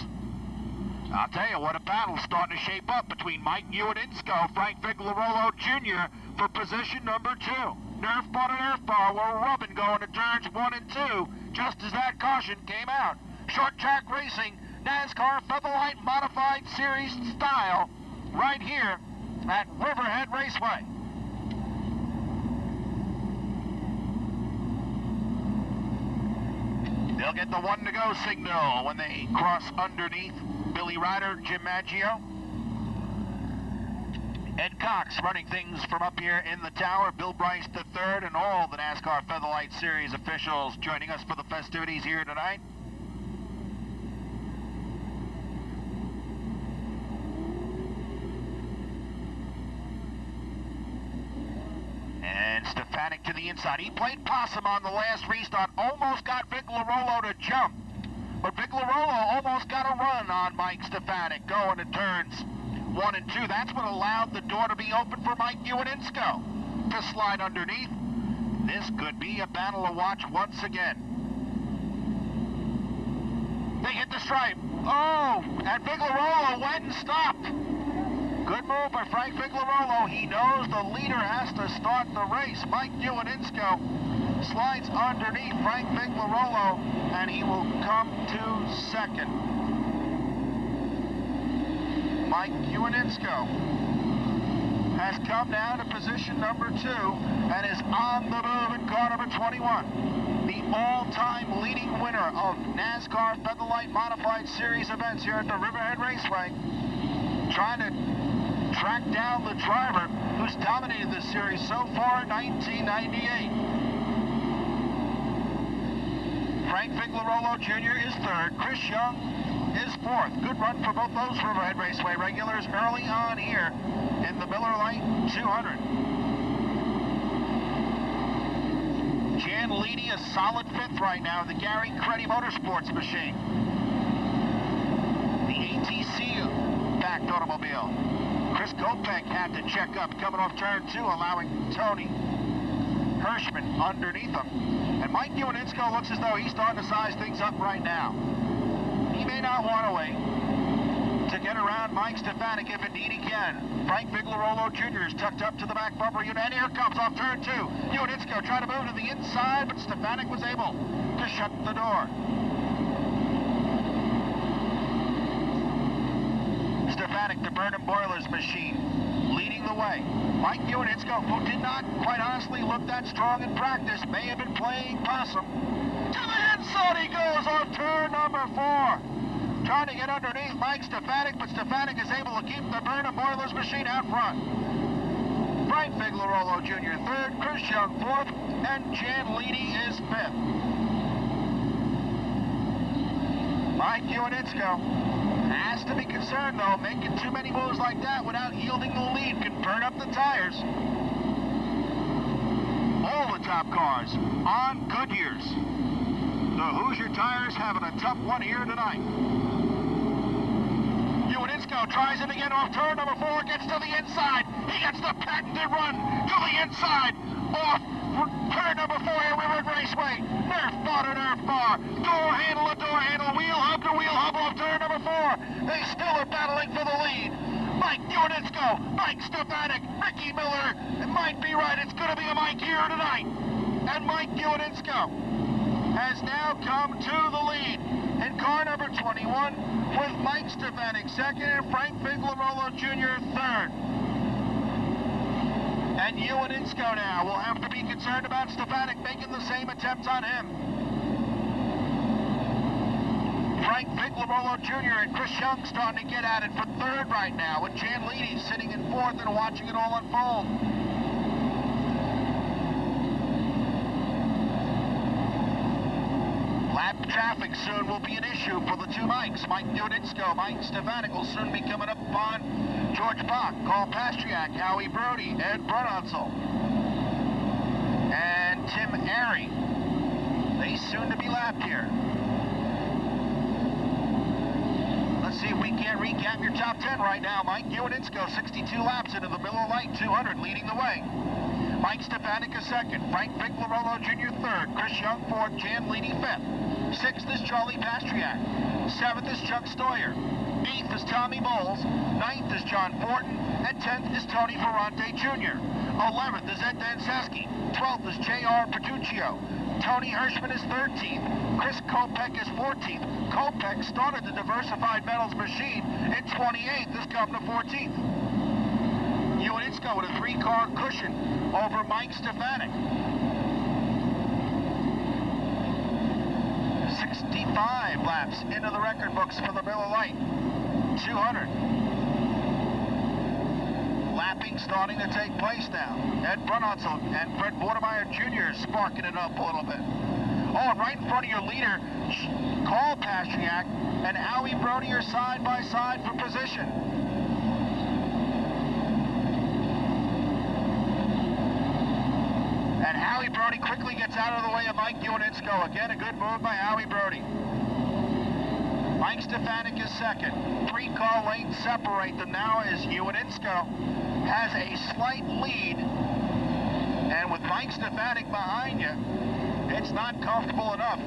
I'll tell you what, a battle's starting to shape up between Mike Ioninsko, Frank Vigliarolo Jr. for position number 2. Nerf bar to nerf bar, we're rubbing going to turns 1 and 2, just as that caution came out. Short track racing, NASCAR Featherlight Modified Series style, right here at Riverhead Raceway. They'll get the one to go signal when they cross underneath Billy Ryder, Jim Maggio. Ed Cox running things from up here in the tower. Bill Bryce III and all the NASCAR Featherlight Series officials joining us for the festivities here tonight. And Stefanik to the inside. He played possum on the last restart. Almost got Vigliarolo to jump. But Vigliarolo almost got a run on Mike Stefanik going to turns 1 and 2. That's what allowed the door to be open for Mike Ioninsko to slide underneath. This could be a battle to watch once again. They hit the stripe. Oh, and Vigliarolo went and stopped. Good move by Frank Vigliarolo. He knows the leader has to start the race. Mike Ioninsko slides underneath Frank Vigliarolo, and he will come to second. Mike Ioninsko has come down to position number 2 and is on the move in car number 21. The all-time leading winner of NASCAR Featherlight Modified Series events here at the Riverhead Raceway, trying to track down the driver who's dominated this series so far in 1998. Frank Vigliarolo Jr. is 3rd. Chris Young is 4th. Good run for both those Riverhead Raceway regulars early on here in the Miller Lite 200. Jan Leedy a solid 5th right now in the Gary Creddy Motorsports machine. The ATC-backed automobile. Chris Kopek had to check up coming off turn 2, allowing Tony Hirschman underneath him. And Mike Ioninsko looks as though he's starting to size things up right now. He may not want to wait to get around Mike Stefanik if indeed he can. Frank Vigliarolo Jr. is tucked up to the back bumper unit, and here comes off turn 2. Unitsko trying to move to the inside, but Stefanik was able to shut the door. Stefanik, the Burnham Boilers machine, leading the way. Mike Unitsko, who did not, quite honestly, look that strong in practice, may have been playing possum. To the inside he goes off turn number 4. Trying to get underneath Mike Stefanik, but Stefanik is able to keep the Burnham Boilers machine out front. Frank Vigliarolo Jr. 3rd, Chris Young 4th, and Jan Leedy is 5th. Mike Unitsko has to be concerned, though. Making too many moves like that without yielding the lead can burn up the tires. All the top cars on Goodyears. The Hoosier tires having a tough one here tonight. Unitsko tries it again off turn number 4, gets to the inside. He gets the patented run to the inside. Off turn number 4 here, Riverhead Raceway. Nerf bar to nerf bar. Door handle to door handle. Wheel hub to wheel hub off turn number 4. They still are battling for the lead. Mike Unitsko, Mike Stefanik, Ricky Miller. It might be right. It's going to be a Mike here tonight. And Mike Unitsko has now come to the lead in car number 21 with Mike Stefanik 2nd and Frank Vigliarolo Jr. 3rd. And Unitsko now will have to be concerned about Stefanik making the same attempt on him. Frank Vigliarolo Jr. and Chris Young starting to get at it for 3rd right now, with Jan Leedy sitting in 4th and watching it all unfold. Lap traffic soon will be an issue for the two Mikes. Mike Unitsko, Mike Stefanik will soon be coming up on George Bach, Carl Pastriak, Howie Brody, Ed Brunotzel, and Tim Airy. They soon to be lapped here. Let's see if we can't recap your top 10 right now. Mike Unitsko, 62 laps into the Miller Lite 200, leading the way. Mike Stefanik is 2nd, Frank Vigliarolo Jr. 3rd, Chris Young 4th, Jan Leedy 5th. 6th is Charlie Pastriak. 7th is Chuck Stoyer. 8th is Tommy Bowles. 9th is John Fortin. And 10th is Tony Ferrante Jr. 11th is Ed Danseski. 12th is J.R. Petruccio. Tony Hirschman is 13th. Chris Kopech is 14th. Kopech started the Diversified Metals machine in 28th. This come to 14th. Unitsko with a 3-car cushion over Mike Stefanik. 65 laps into the record books for the Miller Lite 200. Lapping starting to take place now. Ed Brunotzel and Fred Bordemeyer Jr. sparking it up a little bit. Oh, and right in front of your leader, Carl Pastriak and Howie Brody are side by side for position. And Howie Brody quickly gets out of the way of Mike Unitsko. Again, a good move by Howie Brody. Mike Stefanik is 2nd. 3-car lanes separate them now as Unitsko has a slight lead. And with Mike Stefanik behind you, it's not comfortable enough.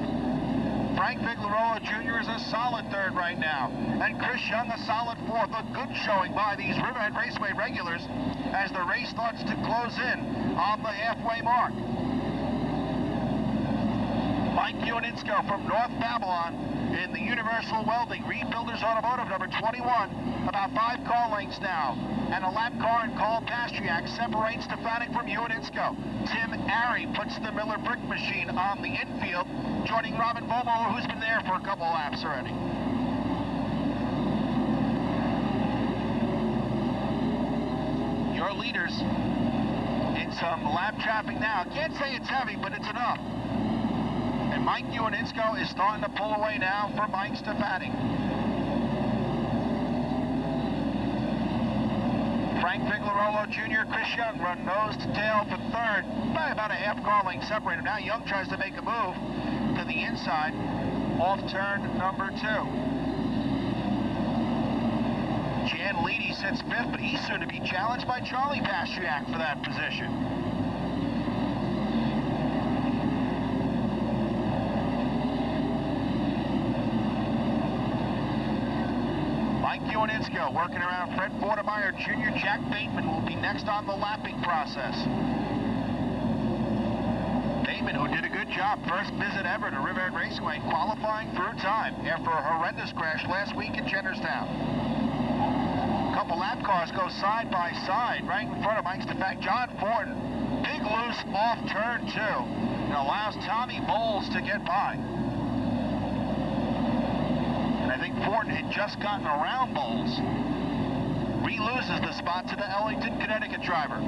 Frank Vigliarolo Jr. is a solid 3rd right now. And Chris Young a solid 4th. A good showing by these Riverhead Raceway regulars as the race starts to close in on the halfway mark. Mike Unitsko from North Babylon in the Universal Welding Rebuilders Automotive number 21. About 5 car lengths now. And a lap car in Carl Pastriak separates Stefanik from Unitsko. Tim Airy puts the Miller Brick machine on the infield, joining Robin Bomo, who's been there for a couple laps already. Your leaders in some lap traffic now. Can't say it's heavy, but it's enough. And Mike Unitsko is starting to pull away now for Mike Stefanik. Frank Vigliarolo Jr., Chris Young run nose to tail for 3rd by about a half car length separator. Now Young tries to make a move to the inside off turn number 2. Jan Leedy sits 5th, but he's soon to be challenged by Charlie Pastriak for that position. Mike Ioannitzko working around Fred Vortemeyer Jr. Jack Bateman will be next on the lapping process. Bateman, who did a good job, first visit ever to Riverhead Raceway, qualifying through time after a horrendous crash last week in Jennerstown. A couple lap cars go side by side right in front of Mike Stefanik. John Fortin, big loose off turn 2, and allows Tommy Bowles to get by. And I think Fortin had just gotten around Bowles. Re-loses the spot to the Ellington, Connecticut driver.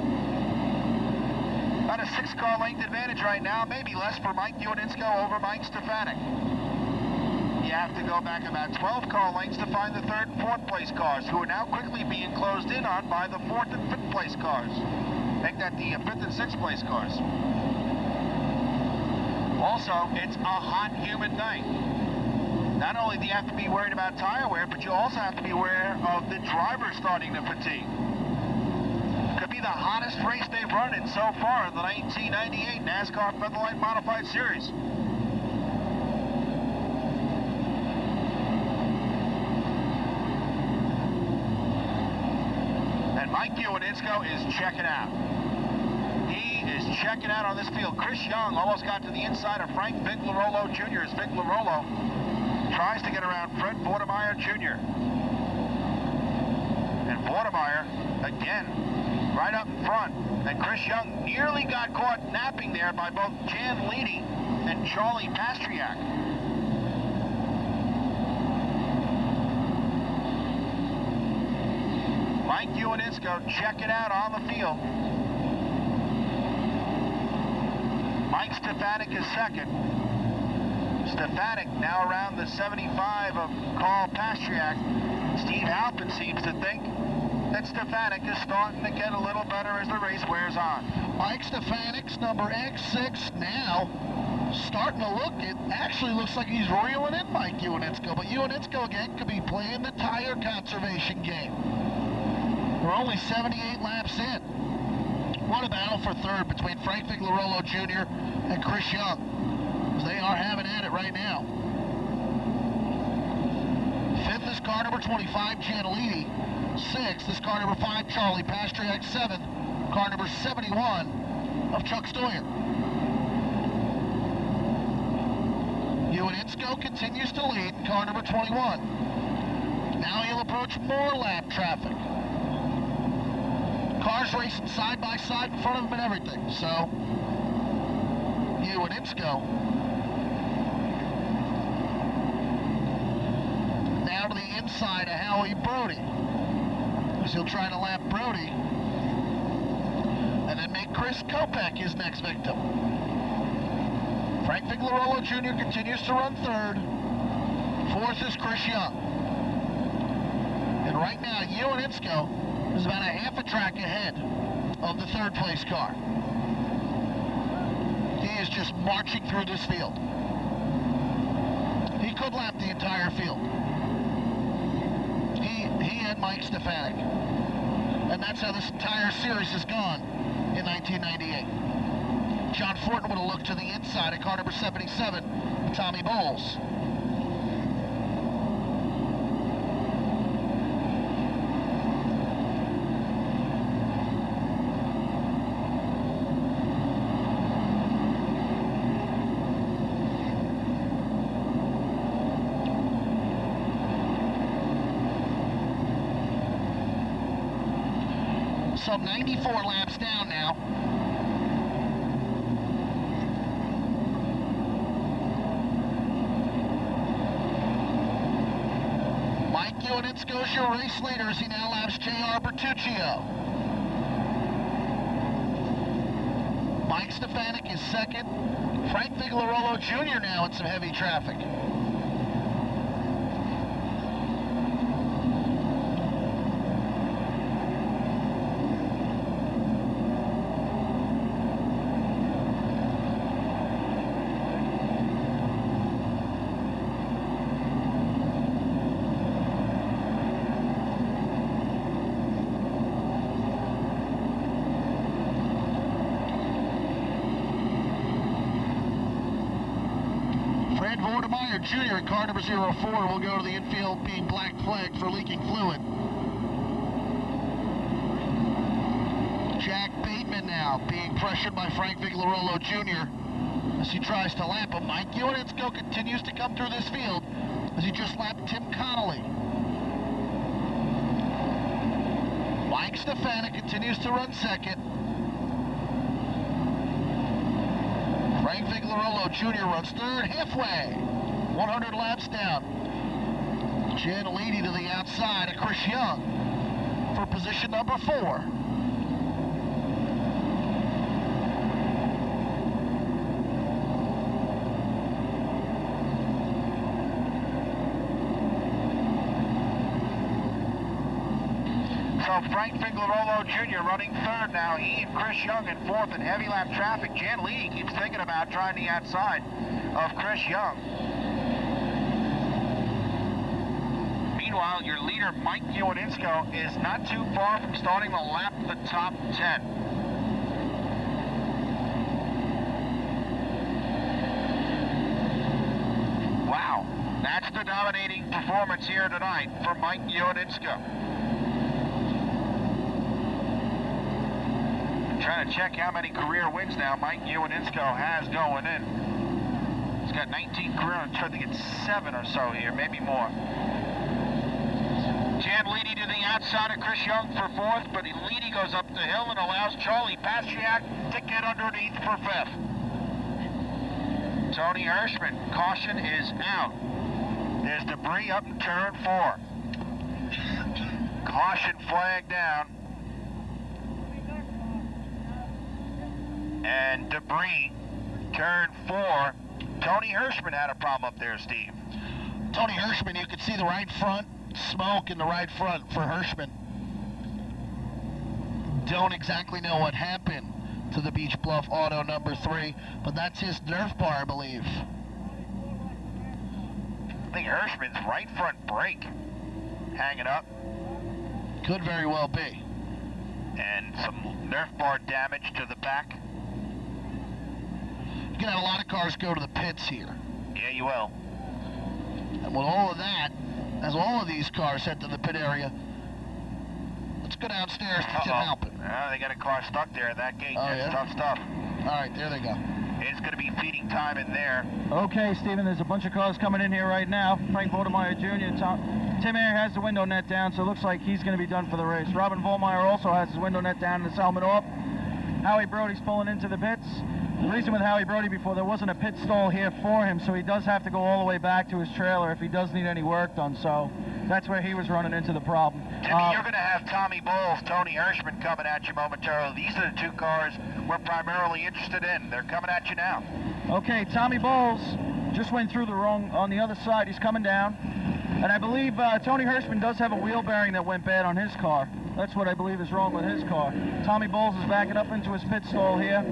About a 6-car length advantage right now, maybe less for Mike Ioannitzko over Mike Stefanik. You have to go back about 12-car lengths to find the 3rd and 4th place cars, who are now quickly being closed in on by the 4th and 5th place cars. Make that the 5th and 6th place cars. Also, it's a hot, humid night. Not only do you have to be worried about tire wear, but you also have to be aware of the driver starting to fatigue. Could be the hottest race they've run in so far in the 1998 NASCAR Featherlight Modified Series. And Mike Ioannitzko is checking out. He is checking out on this field. Chris Young almost got to the inside of Frank Viglarolo Jr. as Viglarolo tries to get around Fred Vortemeyer Jr. And Vortemeyer, again, right up in front. And Chris Young nearly got caught napping there by both Jan Leedy and Charlie Pastriak. Mike Ioannitzko checking out on the field. Mike Stefanik is second. Stefanik now around the 75 of Carl Pastriak. Steve Halpin seems to think that Stefanik is starting to get a little better as the race wears on. Mike Stefanik's number X6 now starting to look, it actually looks like he's reeling in Mike Ioannitzko, but Ioannitzko again could be playing the tire conservation game. We're only 78 laps in. What a battle for 3rd between Frank Viglarolo Jr. and Chris Young. They are having at it right now. 5th is car number 25, Gianelli. 6th is car number 5, Charlie Pastriak. 7th, car number 71 of Chuck Stoyer. Ioannitzko continues to lead in car number 21. Now he'll approach more lap traffic. Cars racing side by side in front of him and everything. So, Ioannitzko now to the inside of Howie Brody, as he'll try to lap Brody and then make Chris Kopech his next victim. Frank Viglarolo Jr. continues to run 3rd. 4th is Chris Young. And right now, Ioannitzko is about a half a track ahead of the 3rd place car. He is just marching through this field. He could lap the entire field. He and Mike Stefanik. And that's how this entire series has gone in 1998. John Fortin would have looked to the inside of car number 77, Tommy Bowles. Some 94 laps down now. Mike Ioannitzko's your race leader as he now laps J.R. Bertuccio. Mike Stefanik is second. Frank Viglarolo Jr. now in some heavy traffic. Bodemeyer Jr. in car number 04 will go to the infield being black flagged for leaking fluid. Jack Bateman now being pressured by Frank Vigliarolo Jr. as he tries to lap him. Mike Ioannidze continues to come through this field as he just lapped Tim Connolly. Mike Stefanik continues to run second. Frank Vigliarolo Jr. runs third, halfway, 100 laps down. Gianolini to the outside of Chris Young for position number 4. So Frank Vigliarolo Jr. running third now. He and Chris Young in fourth in heavy lap traffic. Gianolini keeps thinking about trying the outside of Chris Young. Meanwhile, your leader, Mike Ioannidze, is not too far from starting to lap the top 10. Wow, that's the dominating performance here tonight for Mike Ioannidze. Trying to check how many career wins now Mike Ioannidze has going in. He's got 19 career, I think it's 7 or so here, maybe more. Gianolini to the outside of Chris Young for 4th, but Lite goes up the hill and allows Charlie Pastriak to get underneath for 5th. Tony Hirschman, caution is out. There's debris up in turn 4. Caution flag down. And debris, turn 4. Tony Hirschman had a problem up there, Steve. Tony Hirschman, you can see the right front, smoke in the right front for Hirschman. Don't exactly know what happened to the Beach Bluff Auto number 3, but that's his Nerf bar, I believe. I think Hirschman's right front brake hanging up. Could very well be. And some Nerf bar damage to the back. You're gonna have a lot of cars go to the pits here. Yeah, you will. And with all of that, as all of these cars head to the pit area, let's go downstairs to Tim Halpin. They got a car stuck there at that gate. Oh, That's yeah? tough stuff. All right, there they go. It's going to be feeding time in there. Okay, Stephen, there's a bunch of cars coming in here right now. Frank Bodemeyer Jr. Tim Ayer has the window net down, so it looks like he's going to be done for the race. Robin Vollmeyer also has his window net down and his helmet off. Howie Brody's pulling into the pits. The reason with Howie Brody before, there wasn't a pit stall here for him, so he does have to go all the way back to his trailer if he does need any work done. So that's where he was running into the problem. Jimmy, you're going to have Tommy Bowles, Tony Hirschman coming at you momentarily. These are the 2 cars we're primarily interested in. They're coming at you now. Okay, Tommy Bowles just went through the wrong on the other side. He's coming down. And I believe Tony Hirschman does have a wheel bearing that went bad on his car. That's what I believe is wrong with his car. Tommy Bowles is backing up into his pit stall here.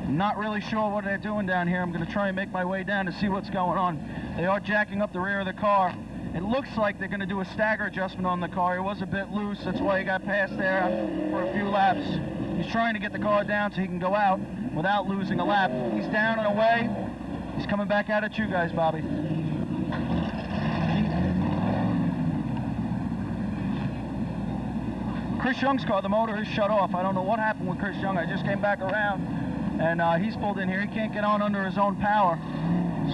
Not really sure what they're doing down here. I'm going to try and make my way down to see what's going on. They are jacking up the rear of the car. It looks like they're going to do a stagger adjustment on the car. It was a bit loose. That's why he got past there for a few laps. He's trying to get the car down so he can go out without losing a lap. He's down and away. He's coming back out at you guys, Bobby. Chris Young's car, the motor is shut off. I don't know what happened with Chris Young. I just came back around, and he's pulled in here. He can't get on under his own power.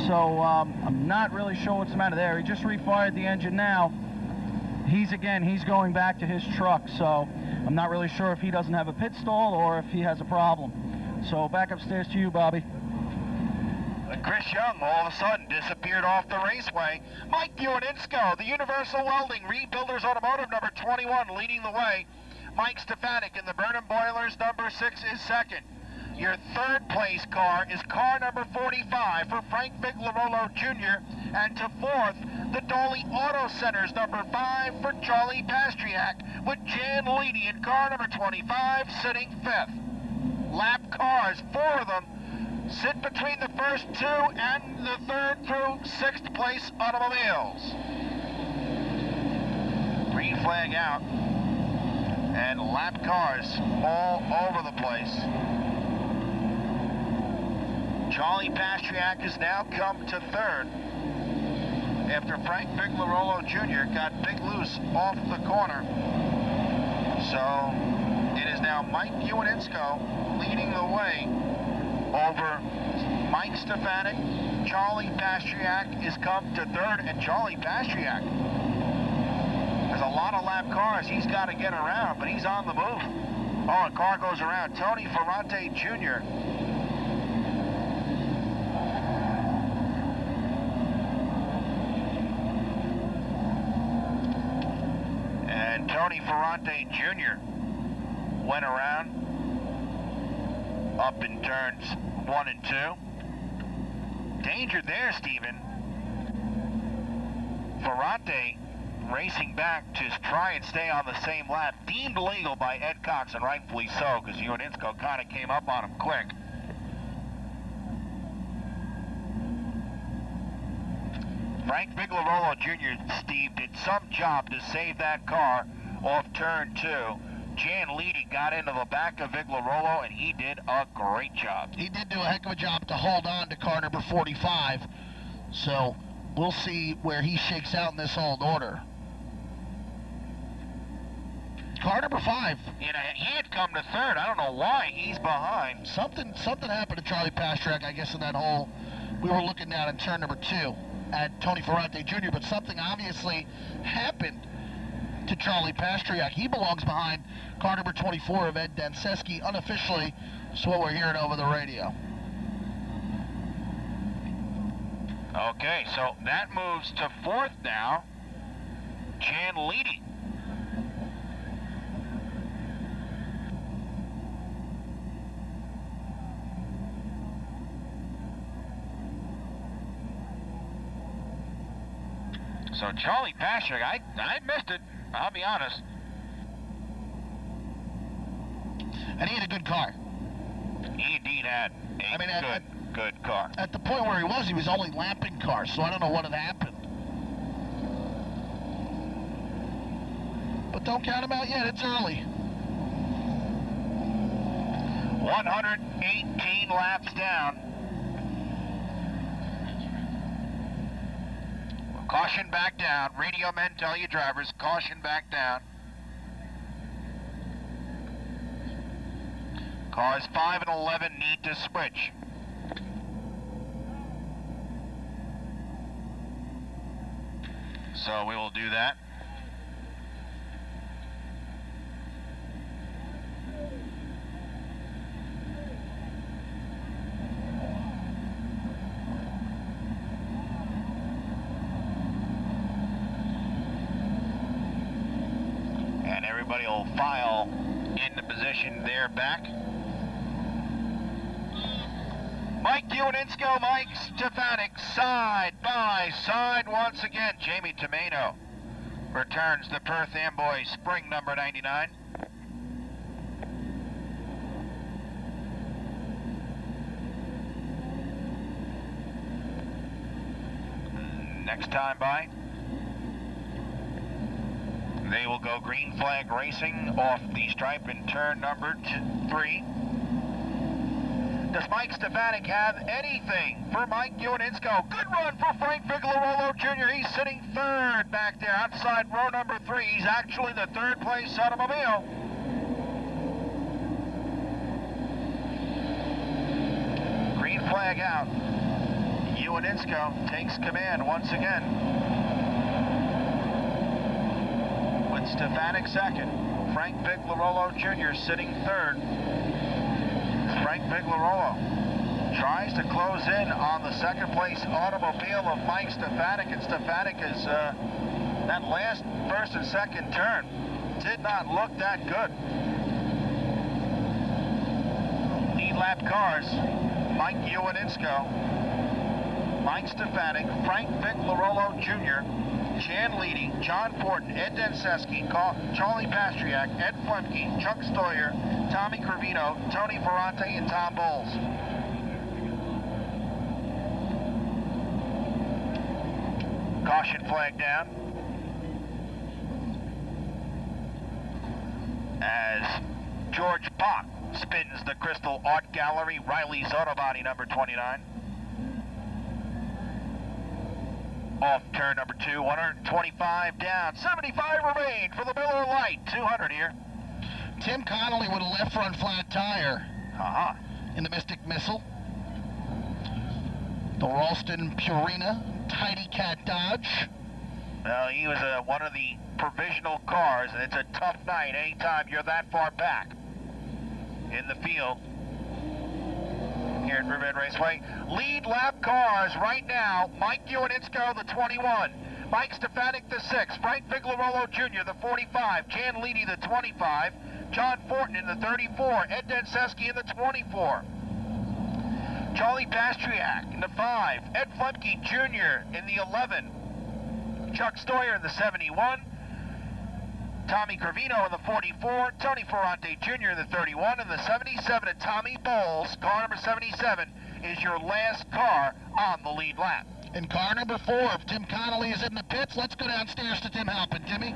So I'm not really sure what's the matter there. He just refired the engine now. He's going back to his truck. So I'm not really sure if he doesn't have a pit stall or if he has a problem. So back upstairs to you, Bobby. Chris Young all of a sudden disappeared off the raceway. Mike Ioannidze, the Universal Welding Rebuilders Automotive number 21, leading the way. Mike Stefanik in the Burnham Boilers number 6 is second. Your 3rd place car is car number 45 for Frank Vigliarolo Jr. And to 4th, the Dolly Auto Centers number 5 for Charlie Pastriak, with Jan Lite in car number 25 sitting 5th. Lap cars, 4 of them, sit between the first 2 and the 3rd through 6th place automobiles. Green flag out, and lap cars all over the place. Charlie Pastriak has now come to 3rd. after Frank Bigliarolo Jr. got big loose off the corner. So it is now Mike Ewaninsko leading the way over Mike Stefanik. Charlie Pastriak is come to third, and Charlie Pastriak has a lot of lap cars he's got to get around, but he's on the move. Oh, a car goes around. Tony Ferrante Jr. And Tony Ferrante Jr. went around up in turns 1 and 2. Danger there, Stephen. Ferrante racing back to try and stay on the same lap. Deemed legal by Ed Cox, and rightfully so, because Ewaninsko kind of came up on him quick. Frank Bigliarolo Jr., Steve, did some job to save that car off turn 2. Jan Leedy got into the back of Bigliarolo, and he did a great job. He did do a heck of a job to hold on to car number 45. So we'll see where he shakes out in this old order. Car number 5. You know, he had come to third. I don't know why he's behind. Something happened to Charlie Pastriak, I guess, in that hole. We were looking down in turn number 2 at Tony Ferrante Jr., but something obviously happened to Charlie Pastriak. He belongs behind car number 24 of Ed Danseski, unofficially. That's what we're hearing over the radio. Okay, so that moves to 4th now. Jan Leedy. So Charlie Pastriak, I missed it, I'll be honest. And he had a good car. He indeed had a good car. At the point where he was only lapping cars, so I don't know what had happened. But don't count him out yet, it's early. 118 laps down. Caution back down. Radio men tell you drivers, caution back down. Cars 5 and 11 need to switch. So we will do that. And everybody will file into position there back. Mike Ewaninsko, Mike Stefanik, side by side once again. Jamie Tomato returns the Perth Amboy Spring number 99. Next time by, they will go green flag racing off the stripe in turn number 3. Does Mike Stefanik have anything for Mike Ewaninsko? Good run for Frank Bigliarolo Jr. He's sitting 3rd back there outside row number 3. He's actually the 3rd place automobile. Green flag out. Ewaninsko takes command once again. With Stefanik 2nd. Frank Bigliarolo Jr. sitting 3rd. Frank Bigliarolo tries to close in on the 2nd place automobile of Mike Stefanik, and Stefanik is that last 1st and 2nd turn did not look that good. Lead lap cars, Mike Ewaninsko, Mike Stefanik, Frank Bigliarolo Jr., Jan Leedy, John Fortin, Ed Danseski, Charlie Pastriak, Ed Flemke, Chuck Stoyer, Tommy Crevino, Tony Ferrante, and Tom Bowles. Caution flag down. As George Bach spins the Crystal Art Gallery, Riley's Auto Body number 29. Off turn number 2, 125 down, 75 remain for the Miller Lite, 200 here. Tim Connolly with a left front flat tire in the Mystic Missile. The Ralston Purina Tidy Cat Dodge. Well, he was one of the provisional cars, and it's a tough night anytime you're that far back in the field here at Riverhead Raceway. Lead lap cars right now. Mike Ioannitzko, the 21. Mike Stefanik, the 6. Frank Vigliarolo Jr., the 45. Jan Leedy, the 25. John Fortin in the 34. Ed Denseski in the 24. Charlie Pastriak in the 5. Ed Flemke Jr. in the 11. Chuck Stoyer in the 71. Tommy Cravino in the 44. Tony Ferrante Jr. in the 31. And the 77 of Tommy Bowles, car number 77, is your last car on the lead lap. And car number 4, if Tim Connolly is in the pits, let's go downstairs to Tim Halpin. Timmy?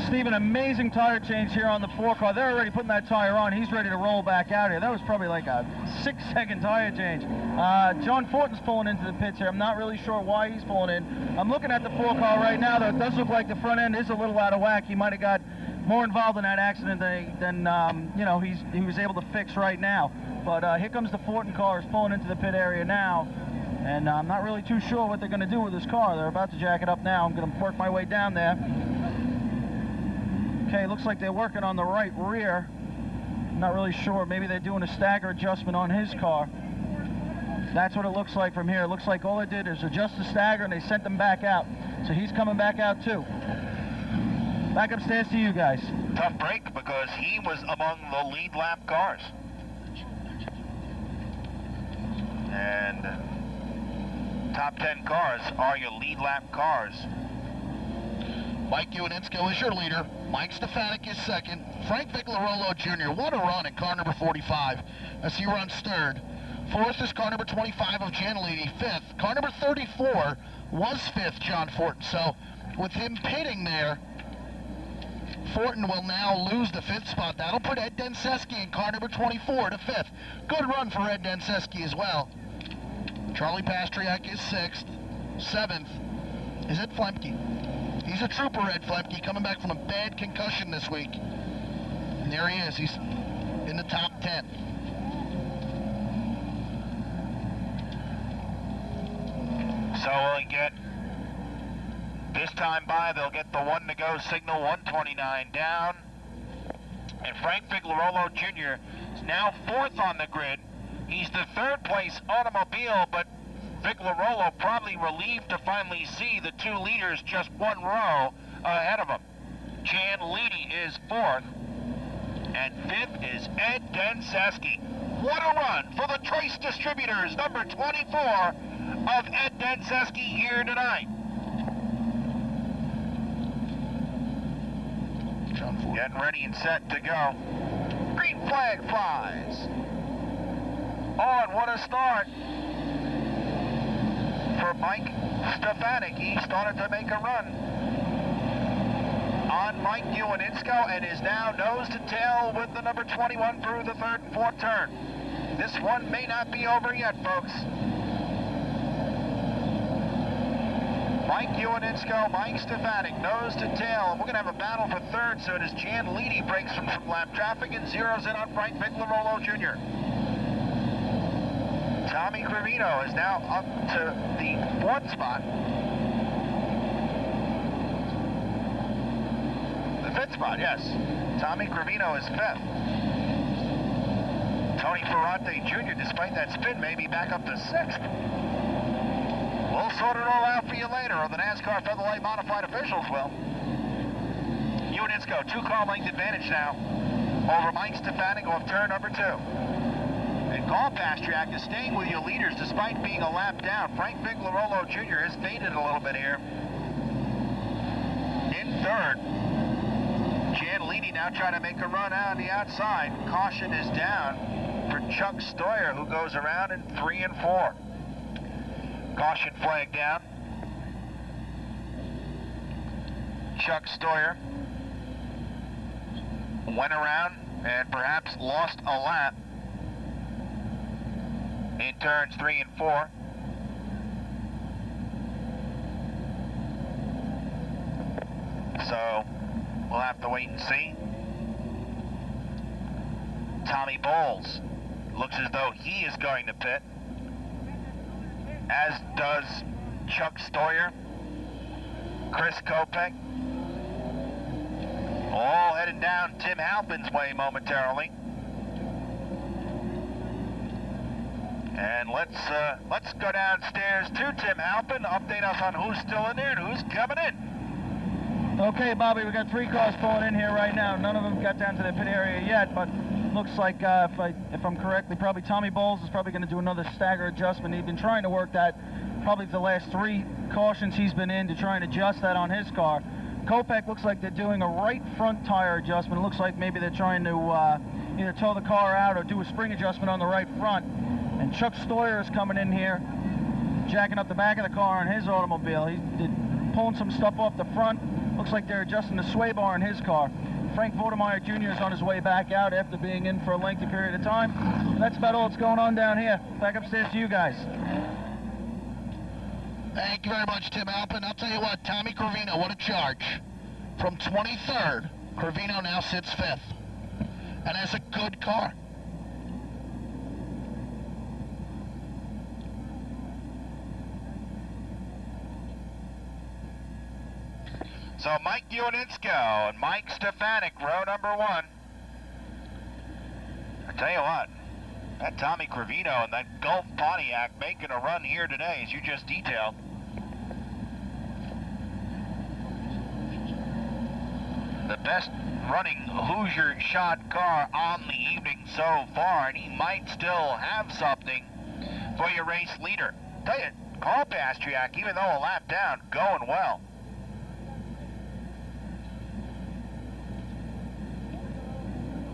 Steve, an amazing tire change here on the 4 car. They're already putting that tire on. He's ready to roll back out here. That was probably like a 6-second tire change. John Fortin's pulling into the pits here. I'm not really sure why he's pulling in. I'm looking at the 4 car right now, though. It does look like the front end is a little out of whack. He might have got more involved in that accident than you know, he was able to fix right now. But here comes the Fortin car. Is pulling into the pit area now. And I'm not really too sure what they're going to do with this car. They're about to jack it up now. I'm going to work my way down there. Okay, looks like they're working on the right rear. I'm not really sure. Maybe they're doing a stagger adjustment on his car. That's what it looks like from here. It looks like all they did is adjust the stagger and they sent them back out. So he's coming back out too. Back upstairs to you guys. Tough break because he was among the lead lap cars. And top 10 cars are your lead lap cars. Mike Ioannitzko is your leader. Mike Stefanik is second. Frank Vigliarolo Jr., what a run in car number 45 as he runs third. Fourth is car number 25 of Gianolini. Fifth, car number 34 was fifth, John Fortin. So with him pitting there, Fortin will now lose the 5th spot. That'll put Ed Denseski in car number 24 to 5th. Good run for Ed Denseski as well. Charlie Pastriak is 6th. 7th is Ed Flemke. He's a trooper, Ed Flemke, coming back from a bad concussion this week. And there he is. He's in the top 10. So we'll get, this time by, they'll get the 1 to go signal, 129 down. And Frank Vigliarolo Jr. is now 4th on the grid. He's the 3rd place automobile, but Vigliarolo probably relieved to finally see the 2 leaders just 1 row ahead of him. Jan Leedy is 4th, and 5th is Ed Denseski. What a run for the Trace Distributors, number 24 of Ed Denseski here tonight. Getting ready and set to go. Green flag flies. Oh, and what a start for Mike Stefanik. He started to make a run on Mike Ioannitzko and is now nose to tail with the number 21 through the 3rd and 4th turn. This one may not be over yet, folks. Mike Ioannitzko, Mike Stefanik, nose to tail. And we're going to have a battle for 3rd soon as Jan Leedy breaks from lap traffic and zeroes in on Frank Vigliarolo Jr. Tommy Cravino is now up to the 4th spot. The 5th spot, yes. Tommy Cravino is 5th. Tony Ferrante Jr., despite that spin, may be back up to 6th. We'll sort it all out for you later, or the NASCAR Featherlight Modified officials will. Ioannitzko, 2-car length advantage now over Mike Stefanik off turn number 2. And Carl Pastriak is staying with your leaders despite being a lap down. Frank Vigliarolo Jr. has faded a little bit here. In 3rd, Jan Leedy now trying to make a run out on the outside. Caution is down for Chuck Stoyer, who goes around in 3 and 4. Caution flag down. Chuck Stoyer went around and perhaps lost a lap in turns 3 and 4. so we'll have to wait and see. Tommy Bowles looks as though he is going to pit, as does Chuck Stoyer, Chris Kopech, all headed down Tim Halpin's way momentarily. And let's go downstairs to Tim Halpin, update us on who's still in there and who's coming in. Okay, Bobby, we got 3 cars pulling in here right now. None of them got down to the pit area yet, but looks like, if I'm correctly, probably Tommy Bowles is probably going to do another stagger adjustment. He's been trying to work that probably the last 3 cautions he's been in to try and adjust that on his car. Kopech looks like they're doing a right front tire adjustment. It looks like maybe they're trying to either tow the car out or do a spring adjustment on the right front. And Chuck Stoyer is coming in here, jacking up the back of the car in his automobile. He's pulling some stuff off the front. Looks like they're adjusting the sway bar in his car. Frank Vodemeyer Jr. is on his way back out after being in for a lengthy period of time. That's about all that's going on down here. Back upstairs to you guys. Thank you very much, Tim Halpin. I'll tell you what, Tommy Corvino, what a charge. From 23rd, Corvino now sits 5th. And that's a good car. So Mike Ioannidis and Mike Stefanik, row number 1. I tell you what, that Tommy Corvino and that Gulf Pontiac making a run here today, as you just detailed. The best running Hoosier shot car on the evening so far, and he might still have something for your race leader. Tell you, Carl Pastriak, even though a lap down, going well.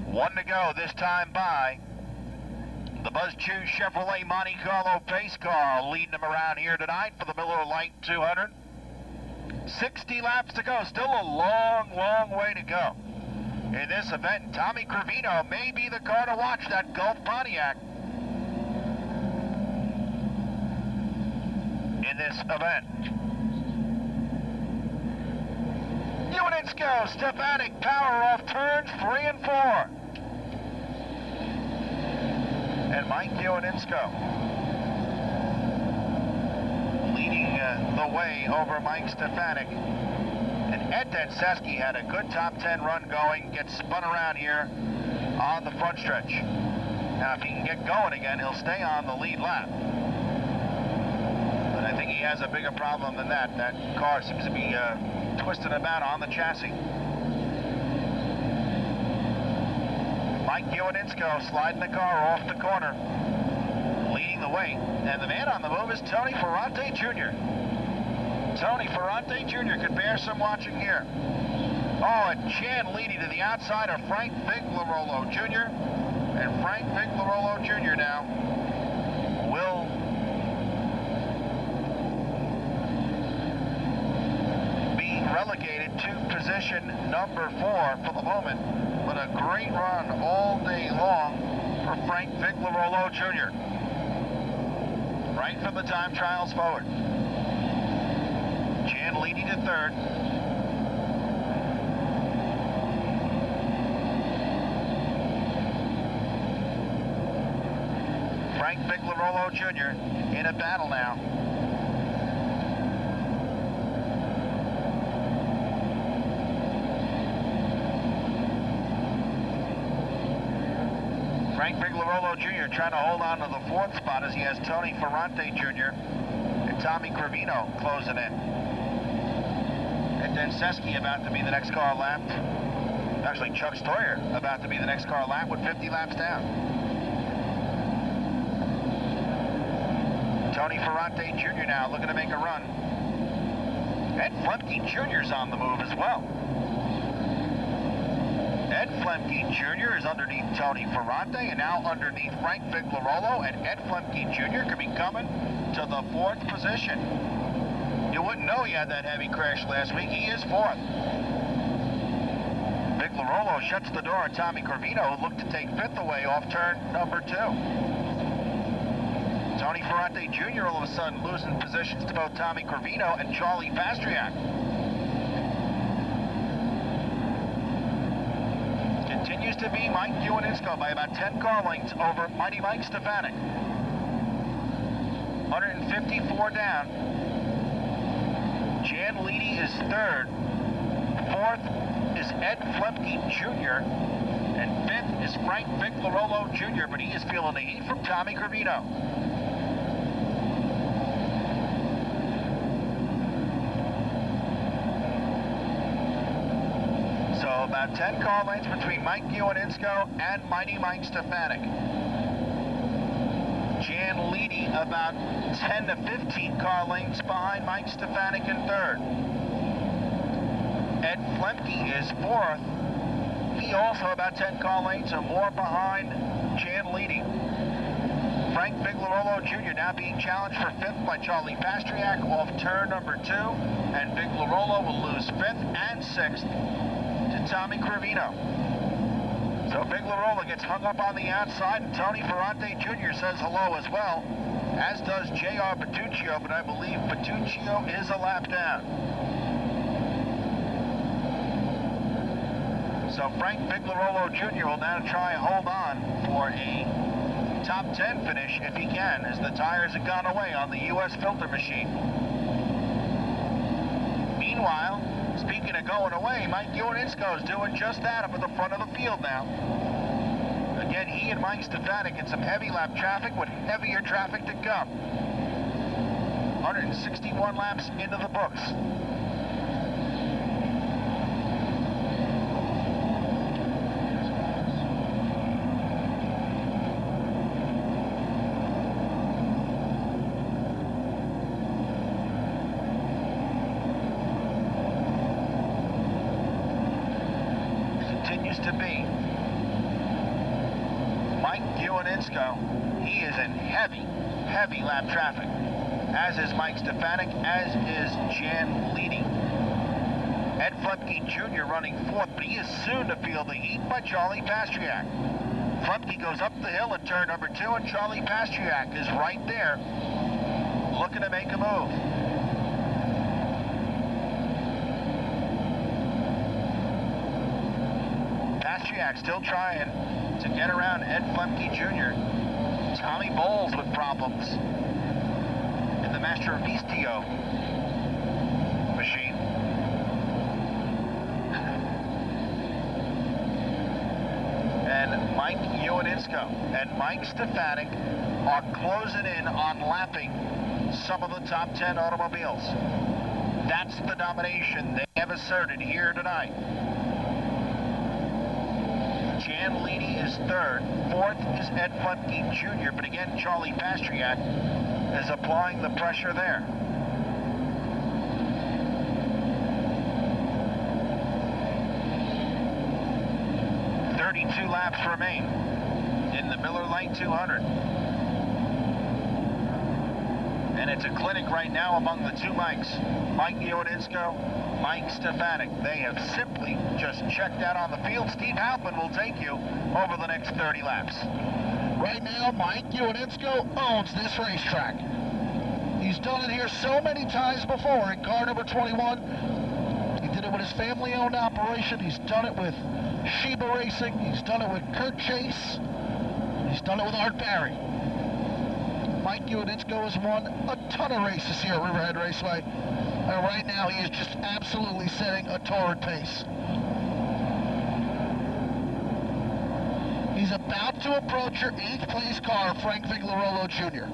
One to go this time by the Buzz Chew Chevrolet Monte Carlo pace car, leading them around here tonight for the Miller Lite 200. 60 laps to go, still a long, long way to go in this event. Tommy Corvino may be the car to watch, that Gulf Pontiac, in this event. Ioannidis, Stefanik, power off turns 3 and 4. And Mike Ioannidis leading the way over Mike Stefanik. And Ed Denseski had a good top 10 run going, gets spun around here on the front stretch. Now, if he can get going again, he'll stay on the lead lap. But I think he has a bigger problem than that. That car seems to be twisting about on the chassis. Mike Ioannidis sliding the car off the corner, leading the way. And the man on the move is Tony Ferrante Jr. Tony Ferrante Jr. could bear some watching here. Oh, and Chan leading to the outside of Frank Viglarolo Jr. And Frank Viglarolo Jr. now will be relegated to position number 4 for the moment. But a great run all day long for Frank Viglarolo Jr. Right from the time trials forward. Chan leading to 3rd. Frank Viglarolo Jr. in a battle now. Frank Viglarolo Jr. trying to hold on to the 4th spot as he has Tony Ferrante Jr. and Tommy Corvino closing in. And Denseski about to be the next car lapped. Actually, Chuck Stoyer about to be the next car lapped with 50 laps down. Tony Ferrante Jr. now looking to make a run. Ed Flemke Jr.'s on the move as well. Ed Flemke Jr. is underneath Tony Ferrante and now underneath Frank Viglarolo, and Ed Flemke Jr. could be coming to the 4th position. You wouldn't know he had that heavy crash last week. He is 4th. Viglarolo shuts the door on Tommy Corvino, who looked to take 5th away off turn number 2. Tony Ferrante Jr. all of a sudden losing positions to both Tommy Corvino and Charlie Pastriak. Continues to be Mike Uwaninsko by about 10 car lengths over Mighty Mike Stefanik. 154 down. Jan Leedy is third. Fourth is Ed Flemke Jr. And fifth is Frank Viclarolo Jr., but he is feeling the heat from Tommy Gravino. So about 10 car lengths between Mike Uwaninsko and Mighty Mike Stefanik. Jan Leedy about 10 to 15 car lengths behind Mike Stefanik in third. Ed Flemke is fourth. He also about 10 car lengths or more behind Jan Leedy. Frank Viclarolo Jr. now being challenged for fifth by Charlie Pastriak off turn number 2, and Viclarolo will lose fifth and sixth to Tommy Gravino. So Viclarolo gets hung up on the outside, and Tony Ferrante Jr. says hello as well, as does J.R. Petruccio, but I believe Petruccio is a lap down. So Frank Viclarolo Jr. will now try and hold on for a top 10 finish if he can, as the tires have gone away on the U.S. filter machine. Meanwhile, speaking of going away, Mike Uwaninsko is doing just that up at the front of the field now. Again, he and Mike Stefanik in some heavy lap traffic with heavier traffic to come. 161 laps into the books. To be Mike Uwaninsko. He is in heavy lap traffic, as is Mike Stefanik, as is Jan Leedy. Ed Flemke Jr. running fourth, but he is soon to feel the heat by Charlie Pastriak. Flemke goes up the hill at turn number 2, and Charlie Pastriak is right there, looking to make a move. Pastriak still trying to get around Ed Flemke Jr. Tommy Bowles with problems in the Master Vistio machine. And Mike Uwaninsko and Mike Stefanik are closing in on lapping some of the top 10 automobiles. That's the domination they have asserted here tonight. Jan Leedy is third. Fourth is Ed Flemke Jr., but again, Charlie Pastriak is applying the pressure there. 32 laps remain in the Miller Lite 200. And it's a clinic right now among the two Mikes. Mike Uwaninsko, Mike Stefanik. They have simply just checked out on the field. Steve Halpin will take you over the next 30 laps. Right now, Mike Uwaninsko owns this racetrack. He's done it here so many times before in car number 21. He did it with his family-owned operation. He's done it with Sheba Racing. He's done it with Kurt Chase. He's done it with Art Barry. Mike Uwaninsko has won a ton of races here at Riverhead Raceway. And right now, he is just absolutely setting a torrid pace. He's about to approach your 8th place car, Frank Viclarolo Jr.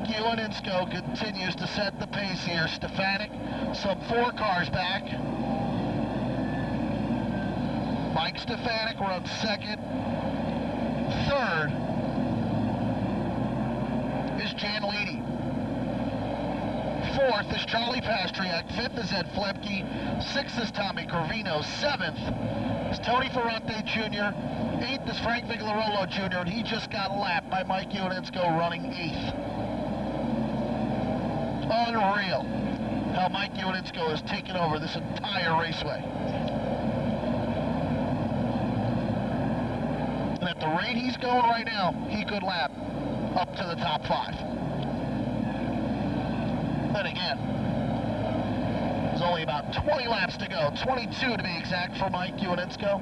Uwaninsko continues to set the pace here. Stefanik, some 4 cars back. Mike Stefanik runs second. Third is Jan Leedy. Fourth is Charlie Pastriak. Fifth is Ed Flemke. Sixth is Tommy Gravino. Seventh is Tony Ferrante Jr. Eighth is Frank Viclarolo Jr. And he just got lapped by Mike Uwaninsko running 8th. Unreal. how Mike Uinitsko has taken over this entire raceway. And at the rate he's going right now, he could lap up to the top 5. Then again, there's only about 20 laps to go, 22 to be exact for Mike Uinitsko.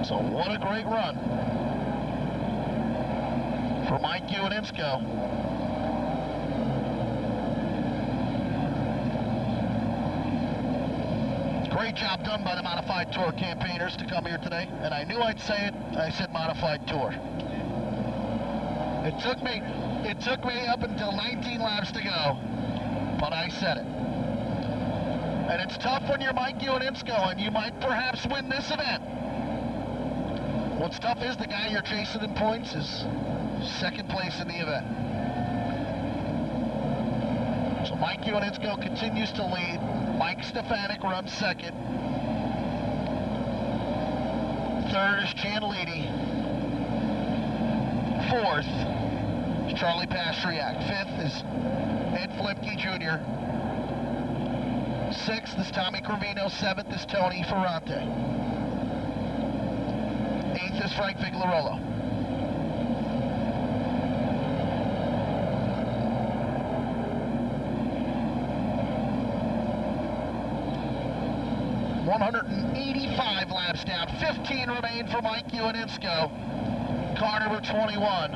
So what a great run for Mike Uinitsko. Great job done by the Modified Tour campaigners to come here today, and I knew I'd say it. I said Modified Tour. It took me up until 19 laps to go, but I said it. And it's tough when you're Mike Uinitsko, and you might perhaps win this event. What's tough is the guy you're chasing in points is second place in the event. So Mike Uinitsko continues to lead. Mike Stefanik runs second. Third is Cianlini. Fourth is Charlie Pastriak. Fifth is Ed Flipke Jr. Sixth is Tommy Cravino. Seventh is Tony Ferrante. Eighth is Frank Vigliarolo. .185 laps down. 15 remain for Mike Uinitsko. Car number 21.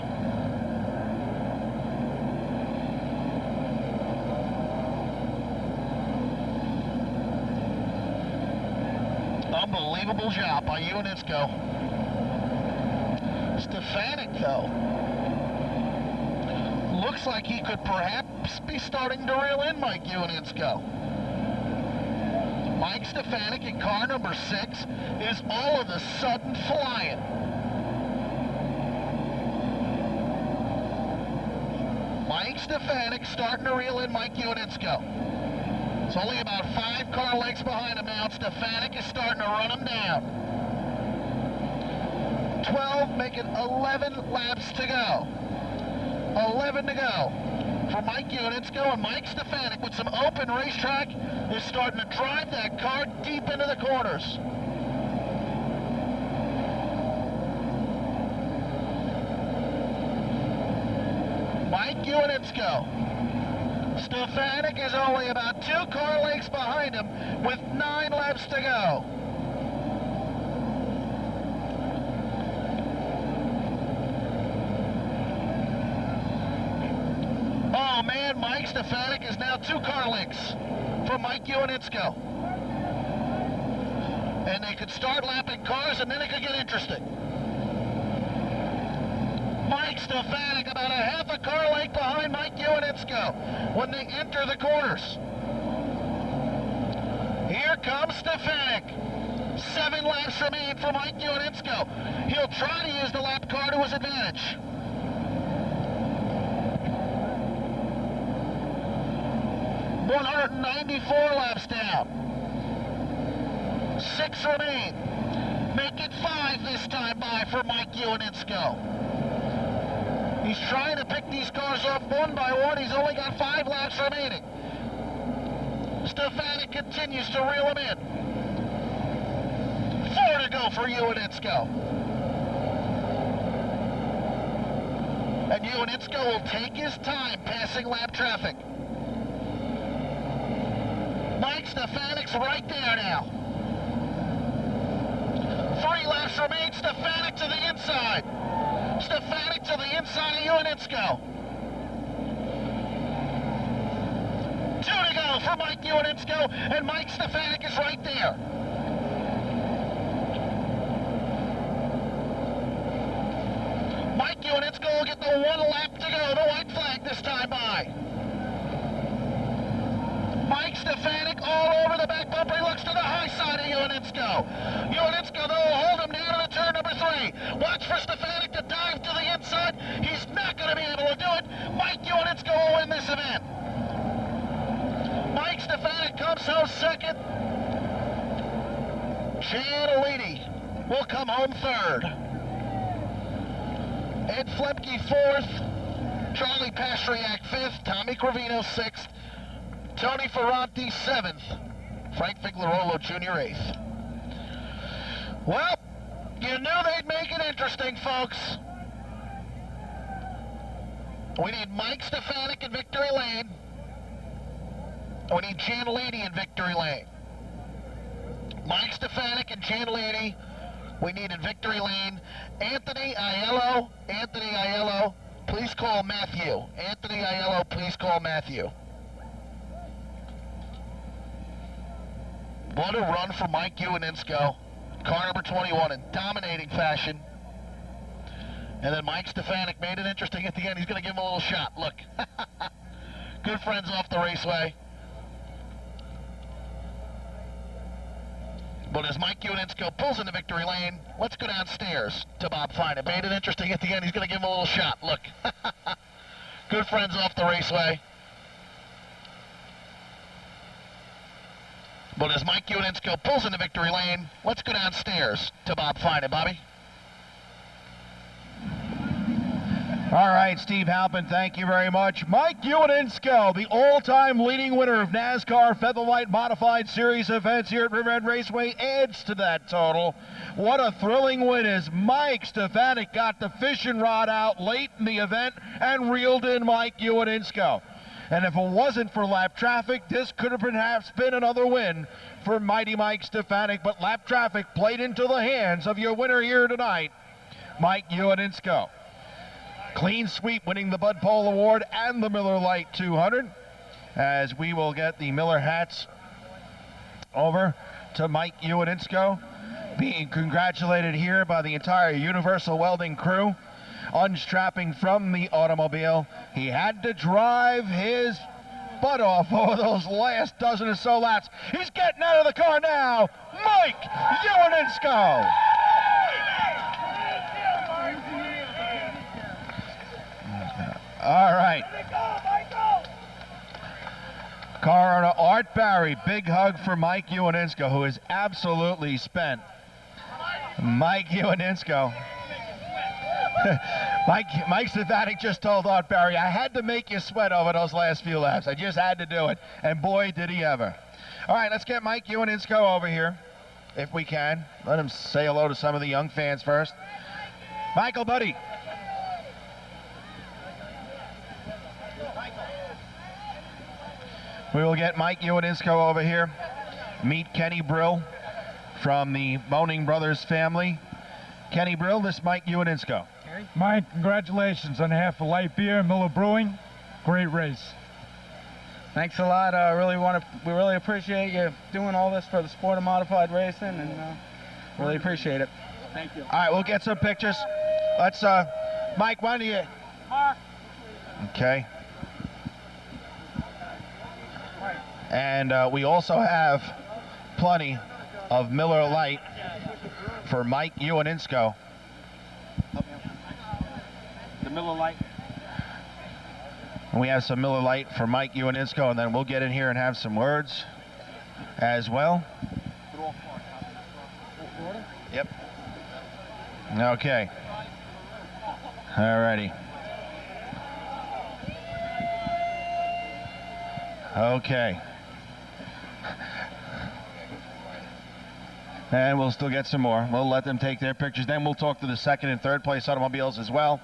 Unbelievable job by Uinitsko. Stefanik, though, looks like he could perhaps be starting to reel in Mike Uinitsko. Mike Stefanik in car number 6 is all of a sudden flying. Mike Stefanik starting to reel in Mike Uinitsko. It's only about 5 car lengths behind him now. Stefanik is starting to run him down. 12, making 11 laps to go. 11 to go for Mike Uinitsko, and Mike Stefanik with some open racetrack is starting to drive that car deep into the corners. Mike Uinitsko. Stefanik is only about 2 car lengths behind him with 9 laps to go. Oh man, Mike Stefanik is now 2 car lengths from Mike Uinitsko. And they could start lapping cars and then it could get interesting. Mike Stefanik about a half a car length behind Mike Uinitsko when they enter the corners. Here comes Stefanik. 7 laps remain for Mike Uinitsko. He'll try to use the lap car to his advantage. .194 laps down. 6 remain. Make it 5 this time by for Mike Uinitsko. He's trying to pick these cars off one by one. He's only got 5 laps remaining. Stefanik continues to reel him in. 4 to go for Uinitsko. And Uinitsko will take his time passing lap traffic. Mike Stefanik's right there now. 3 laps remain. Stefanik to the inside. Stefanik to the inside of Uinitsko. 2 to go for Mike Uinitsko, and Mike Stefanik is right there. Mike Uinitsko will get the 1 lap to go. The white flag this time by. Mike Stefanik all over the back bumper. He looks to the high side of Uinitsko. Uinitsko, though, will hold him down in turn number 3. Watch for Stefanik to dive to the inside. He's not going to be able to do it. Mike Uinitsko will win this event. Mike Stefanik comes home second. Cianlini will come home third. Ed Flemke fourth, Charlie Pastriak fifth, Tommy Cravino sixth, Tony Ferranti seventh, Frank Figliarolo Jr. eighth. Well, you knew they'd make it interesting, folks. We need Mike Stefanik in victory lane. We need Gianolini in victory lane. Mike Stefanik and Gianolini, we need in victory lane. Anthony Aiello, please call Matthew. Anthony Aiello, please call Matthew. What a run for Mike Uwaninsko. Car number 21 in dominating fashion. And then Mike Stefanik made it interesting at the end. He's going to give him a little shot. Look. Good friends off the raceway. But as Mike Uwaninsko pulls into victory lane, let's go downstairs to Bob Finan. Made it interesting at the end. He's going to give him a little shot. Look. Good friends off the raceway. But as Mike Uwaninsko pulls into victory lane, let's go downstairs to Bob Finan. Bobby? All right, Steve Halpin, thank you very much. Mike Uwaninsko, the all-time leading winner of NASCAR Featherlight Modified Series events here at Riverhead Raceway, adds to that total. What a thrilling win as Mike Stefanik got the fishing rod out late in the event and reeled in Mike Uwaninsko. And if it wasn't for lap traffic, this could have perhaps been another win for mighty Mike Stefanik, but lap traffic played into the hands of your winner here tonight, Mike Uwaninsko. Clean sweep, winning the Bud Pole Award and the Miller Lite 200, as we will get the Miller hats over to Mike Uwaninsko, being congratulated here by the entire Universal Welding crew. Unstrapping from the automobile, he had to drive his butt off over those last dozen or so laps. He's getting out of the car now, Mike Uwaninsko. All right. Car owner Art Barry, big hug for Mike Uwaninsko, who is absolutely spent. Mike Uwaninsko. Mike Stefanik just told Art Barry, I had to make you sweat over those last few laps. I just had to do it. And boy, did he ever. All right, let's get Mike Uwaninsko over here, if we can. Let him say hello to some of the young fans first. Michael, buddy. We will get Mike Uwaninsko over here. Meet Kenny Brill from the Boning Brothers family. Kenny Brill, this is Mike Uwaninsko. Mike, congratulations on behalf of Light Beer and Miller Brewing. Great race. Thanks a lot. We really appreciate you doing all this for the sport of modified racing, and really appreciate it. Thank you. All right, we'll get some pictures. Let's, Mike, why don't you... Mark. Okay. And we also have plenty of Miller Lite for Mike Uwaninsko. The Miller Lite. And we have some Miller Lite for Mike Uwaninsko, and then we'll get in here and have some words as well. Yep. Okay. All righty. Okay. And we'll still get some more. We'll let them take their pictures. Then we'll talk to the second and third place automobiles as well.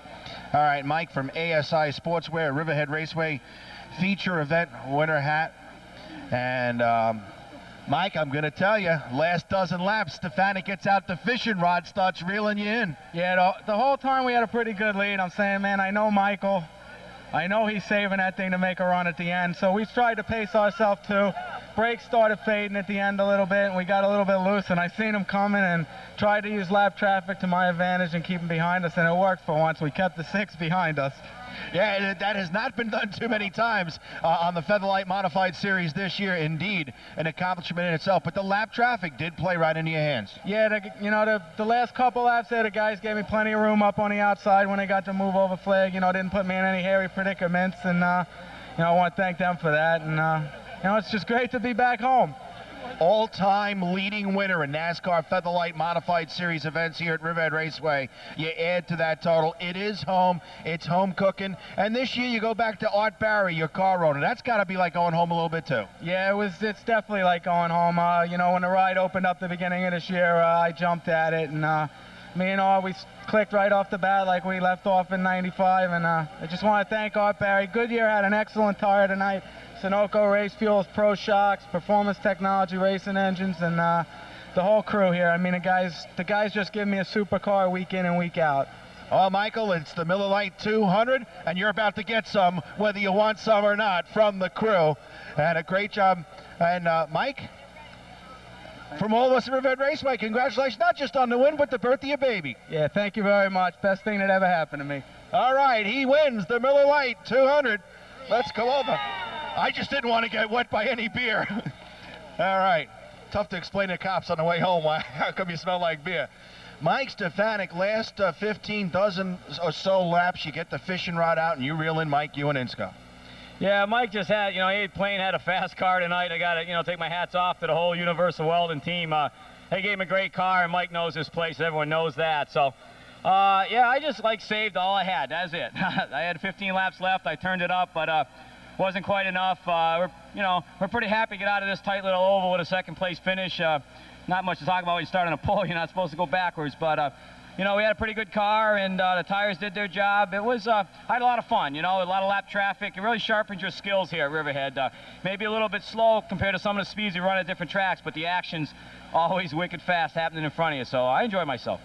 All right, Mike from ASI Sportswear, Riverhead Raceway feature event winner hat. And Mike, I'm going to tell you, last dozen laps, Stefanik gets out the fishing rod, starts reeling you in. Yeah, the whole time we had a pretty good lead. I'm saying, man, I know Michael. I know he's saving that thing to make a run at the end. So we tried to pace ourselves too. Brakes started fading at the end a little bit, and we got a little bit loose, and I seen him coming and tried to use lap traffic to my advantage and keep him behind us, and it worked for once. We kept the 6 behind us. Yeah, that has not been done too many times on the Featherlight Modified Series this year. Indeed, an accomplishment in itself. But the lap traffic did play right into your hands. Yeah, the last couple laps there, the guys gave me plenty of room up on the outside when they got the move over flag. Didn't put me in any hairy predicaments, and I want to thank them for that. And it's just great to be back home. all-time leading winner in NASCAR Featherlight Modified Series events here at Riverhead Raceway. You add to that total. It is home. It's home cooking. And this year you go back to Art Barry, your car owner. That's got to be like going home a little bit too. Yeah, it's definitely like going home. When the ride opened up the beginning of this year, I jumped at it, and me and Art, we clicked right off the bat like we left off in '95, and I just want to thank Art Barry. Goodyear had an excellent tire tonight. Sunoco Race Fuels, Pro Shocks, Performance Technology Racing Engines, and the whole crew here. I mean, the guys just give me a supercar week in and week out. Oh, Michael, it's the Miller Lite 200, and you're about to get some, whether you want some or not, from the crew. And a great job. And Mike, from all of us at Riverhead Raceway, congratulations, not just on the win, but the birth of your baby. Yeah, thank you very much. Best thing that ever happened to me. All right, he wins the Miller Lite 200. Let's go over. I just didn't want to get wet by any beer. All right. Tough to explain to cops on the way home how come you smell like beer. Mike Stefanik, last 15 dozen or so laps, you get the fishing rod out and you reel in Mike Ioaninsko. Yeah, Mike just had, he had a fast car tonight. I got to, take my hats off to the whole Universal Weldon team. They gave him a great car, and Mike knows his place. Everyone knows that. So, yeah, I just, saved all I had. That's it. I had 15 laps left. I turned it up, but wasn't quite enough. We're pretty happy to get out of this tight little oval with a second-place finish. Not much to talk about when you start on a pole. You're not supposed to go backwards, but we had a pretty good car, and the tires did their job. It was, I had a lot of fun, a lot of lap traffic. It really sharpens your skills here at Riverhead. Maybe a little bit slow compared to some of the speeds you run at different tracks, but the action's always wicked fast happening in front of you, so I enjoy myself.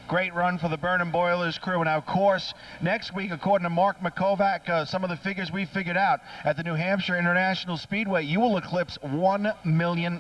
Great run for the Burnham Boilers crew. And, of course, next week, according to Mark McKovac, some of the figures we figured out at the New Hampshire International Speedway, you will eclipse $1 million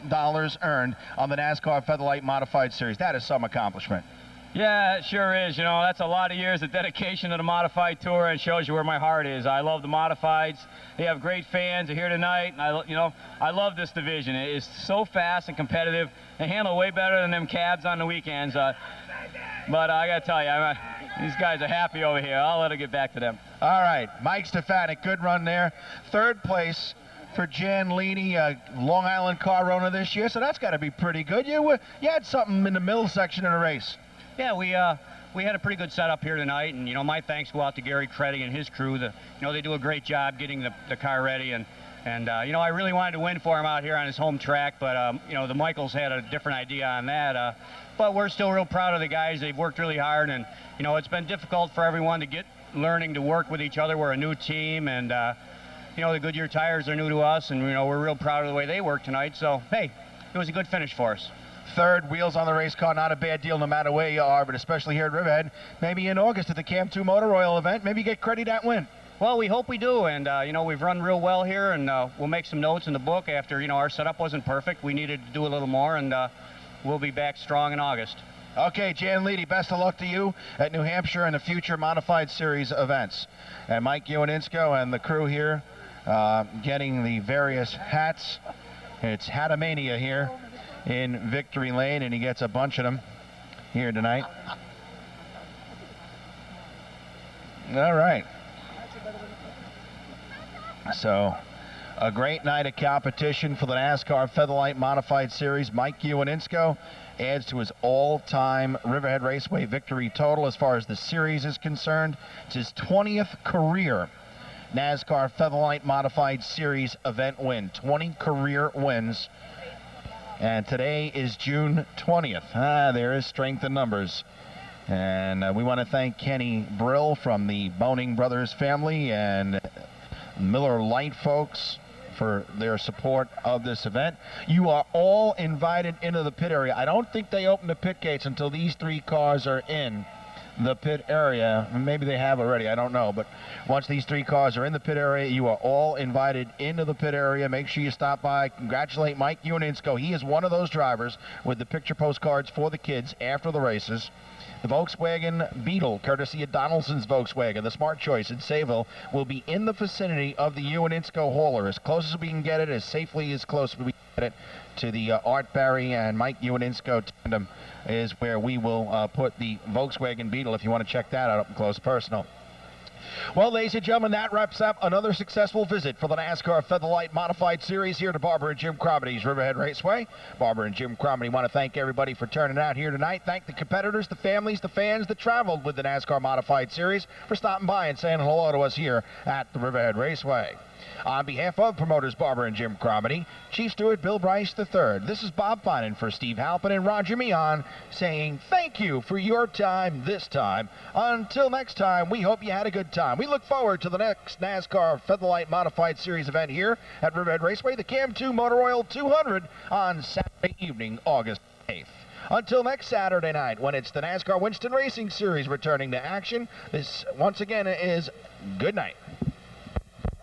earned on the NASCAR Featherlight Modified Series. That is some accomplishment. Yeah, it sure is. That's a lot of years of dedication to the Modified Tour, and shows you where my heart is. I love the Modifieds. They have great fans. They're here tonight, and I love this division. It is so fast and competitive. They handle way better than them cabs on the weekends. But I got to tell you, these guys are happy over here. I'll let it get back to them. All right, Mike Stefanik, good run there. Third place for Jan Leaney, Long Island car owner this year, so that's got to be pretty good. You had something in the middle section of the race. Yeah, we had a pretty good setup here tonight, and my thanks go out to Gary Creddy and his crew. They do a great job getting the car ready, and I really wanted to win for him out here on his home track, but the Michaels had a different idea on that. But we're still real proud of the guys. They've worked really hard, and it's been difficult for everyone to learning to work with each other. We're a new team, and the Goodyear tires are new to us, and we're real proud of the way they work tonight. So hey, it was a good finish for us. Third, wheels on the race car, not a bad deal no matter where you are, but especially here at Riverhead. Maybe in August at the Camp 2 Motor Oil event, maybe get credit that win. Well, we hope we do, and we've run real well here, and we'll make some notes in the book after our setup wasn't perfect. We needed to do a little more, and we'll be back strong in August. Okay, Jan Leaney, best of luck to you at New Hampshire and the future Modified Series events. And Mike Ioaninsko and the crew here getting the various hats. It's Hatamania here in Victory Lane, and he gets a bunch of them here tonight. All right. So, a great night of competition for the NASCAR Featherlight Modified Series. Mike Ioaninsko adds to his all-time Riverhead Raceway victory total as far as the series is concerned. It's his 20th career NASCAR Featherlight Modified Series event win. 20 career wins. And today is June 20th. There is strength in numbers. And we want to thank Kenny Brill from the Boning Brothers family and Miller Lite folks for their support of this event. You are all invited into the pit area. I don't think they open the pit gates until these three cars are in the pit area. Maybe they have already, I don't know, but once these three cars are in the pit area, you are all invited into the pit area. Make sure you stop by. Congratulate Mike Ioaninsko. He is one of those drivers with the picture postcards for the kids after the races. The Volkswagen Beetle, courtesy of Donaldson's Volkswagen, the Smart Choice in Sayville, will be in the vicinity of the Ioaninsko hauler, as close as we can get it, as safely as close as we can get it to the Art Barry and Mike Ioaninsko tandem is where we will put the Volkswagen Beetle, if you want to check that out up close personal. Well, ladies and gentlemen, that wraps up another successful visit for the NASCAR Featherlight Modified Series here to Barbara and Jim Cromity's Riverhead Raceway. Barbara and Jim Cromity want to thank everybody for turning out here tonight. Thank the competitors, the families, the fans that traveled with the NASCAR Modified Series for stopping by and saying hello to us here at the Riverhead Raceway. On behalf of promoters Barbara and Jim Cromity, Chief Steward Bill Bryce III, this is Bob Finan for Steve Halpin and Roger Meehan saying thank you for your time this time. Until next time, we hope you had a good time. We look forward to the next NASCAR Featherlight Modified Series event here at Riverhead Raceway, the Cam 2 Motor Oil 200 on Saturday evening, August 8th. Until next Saturday night, when it's the NASCAR Winston Racing Series returning to action, this once again is good night.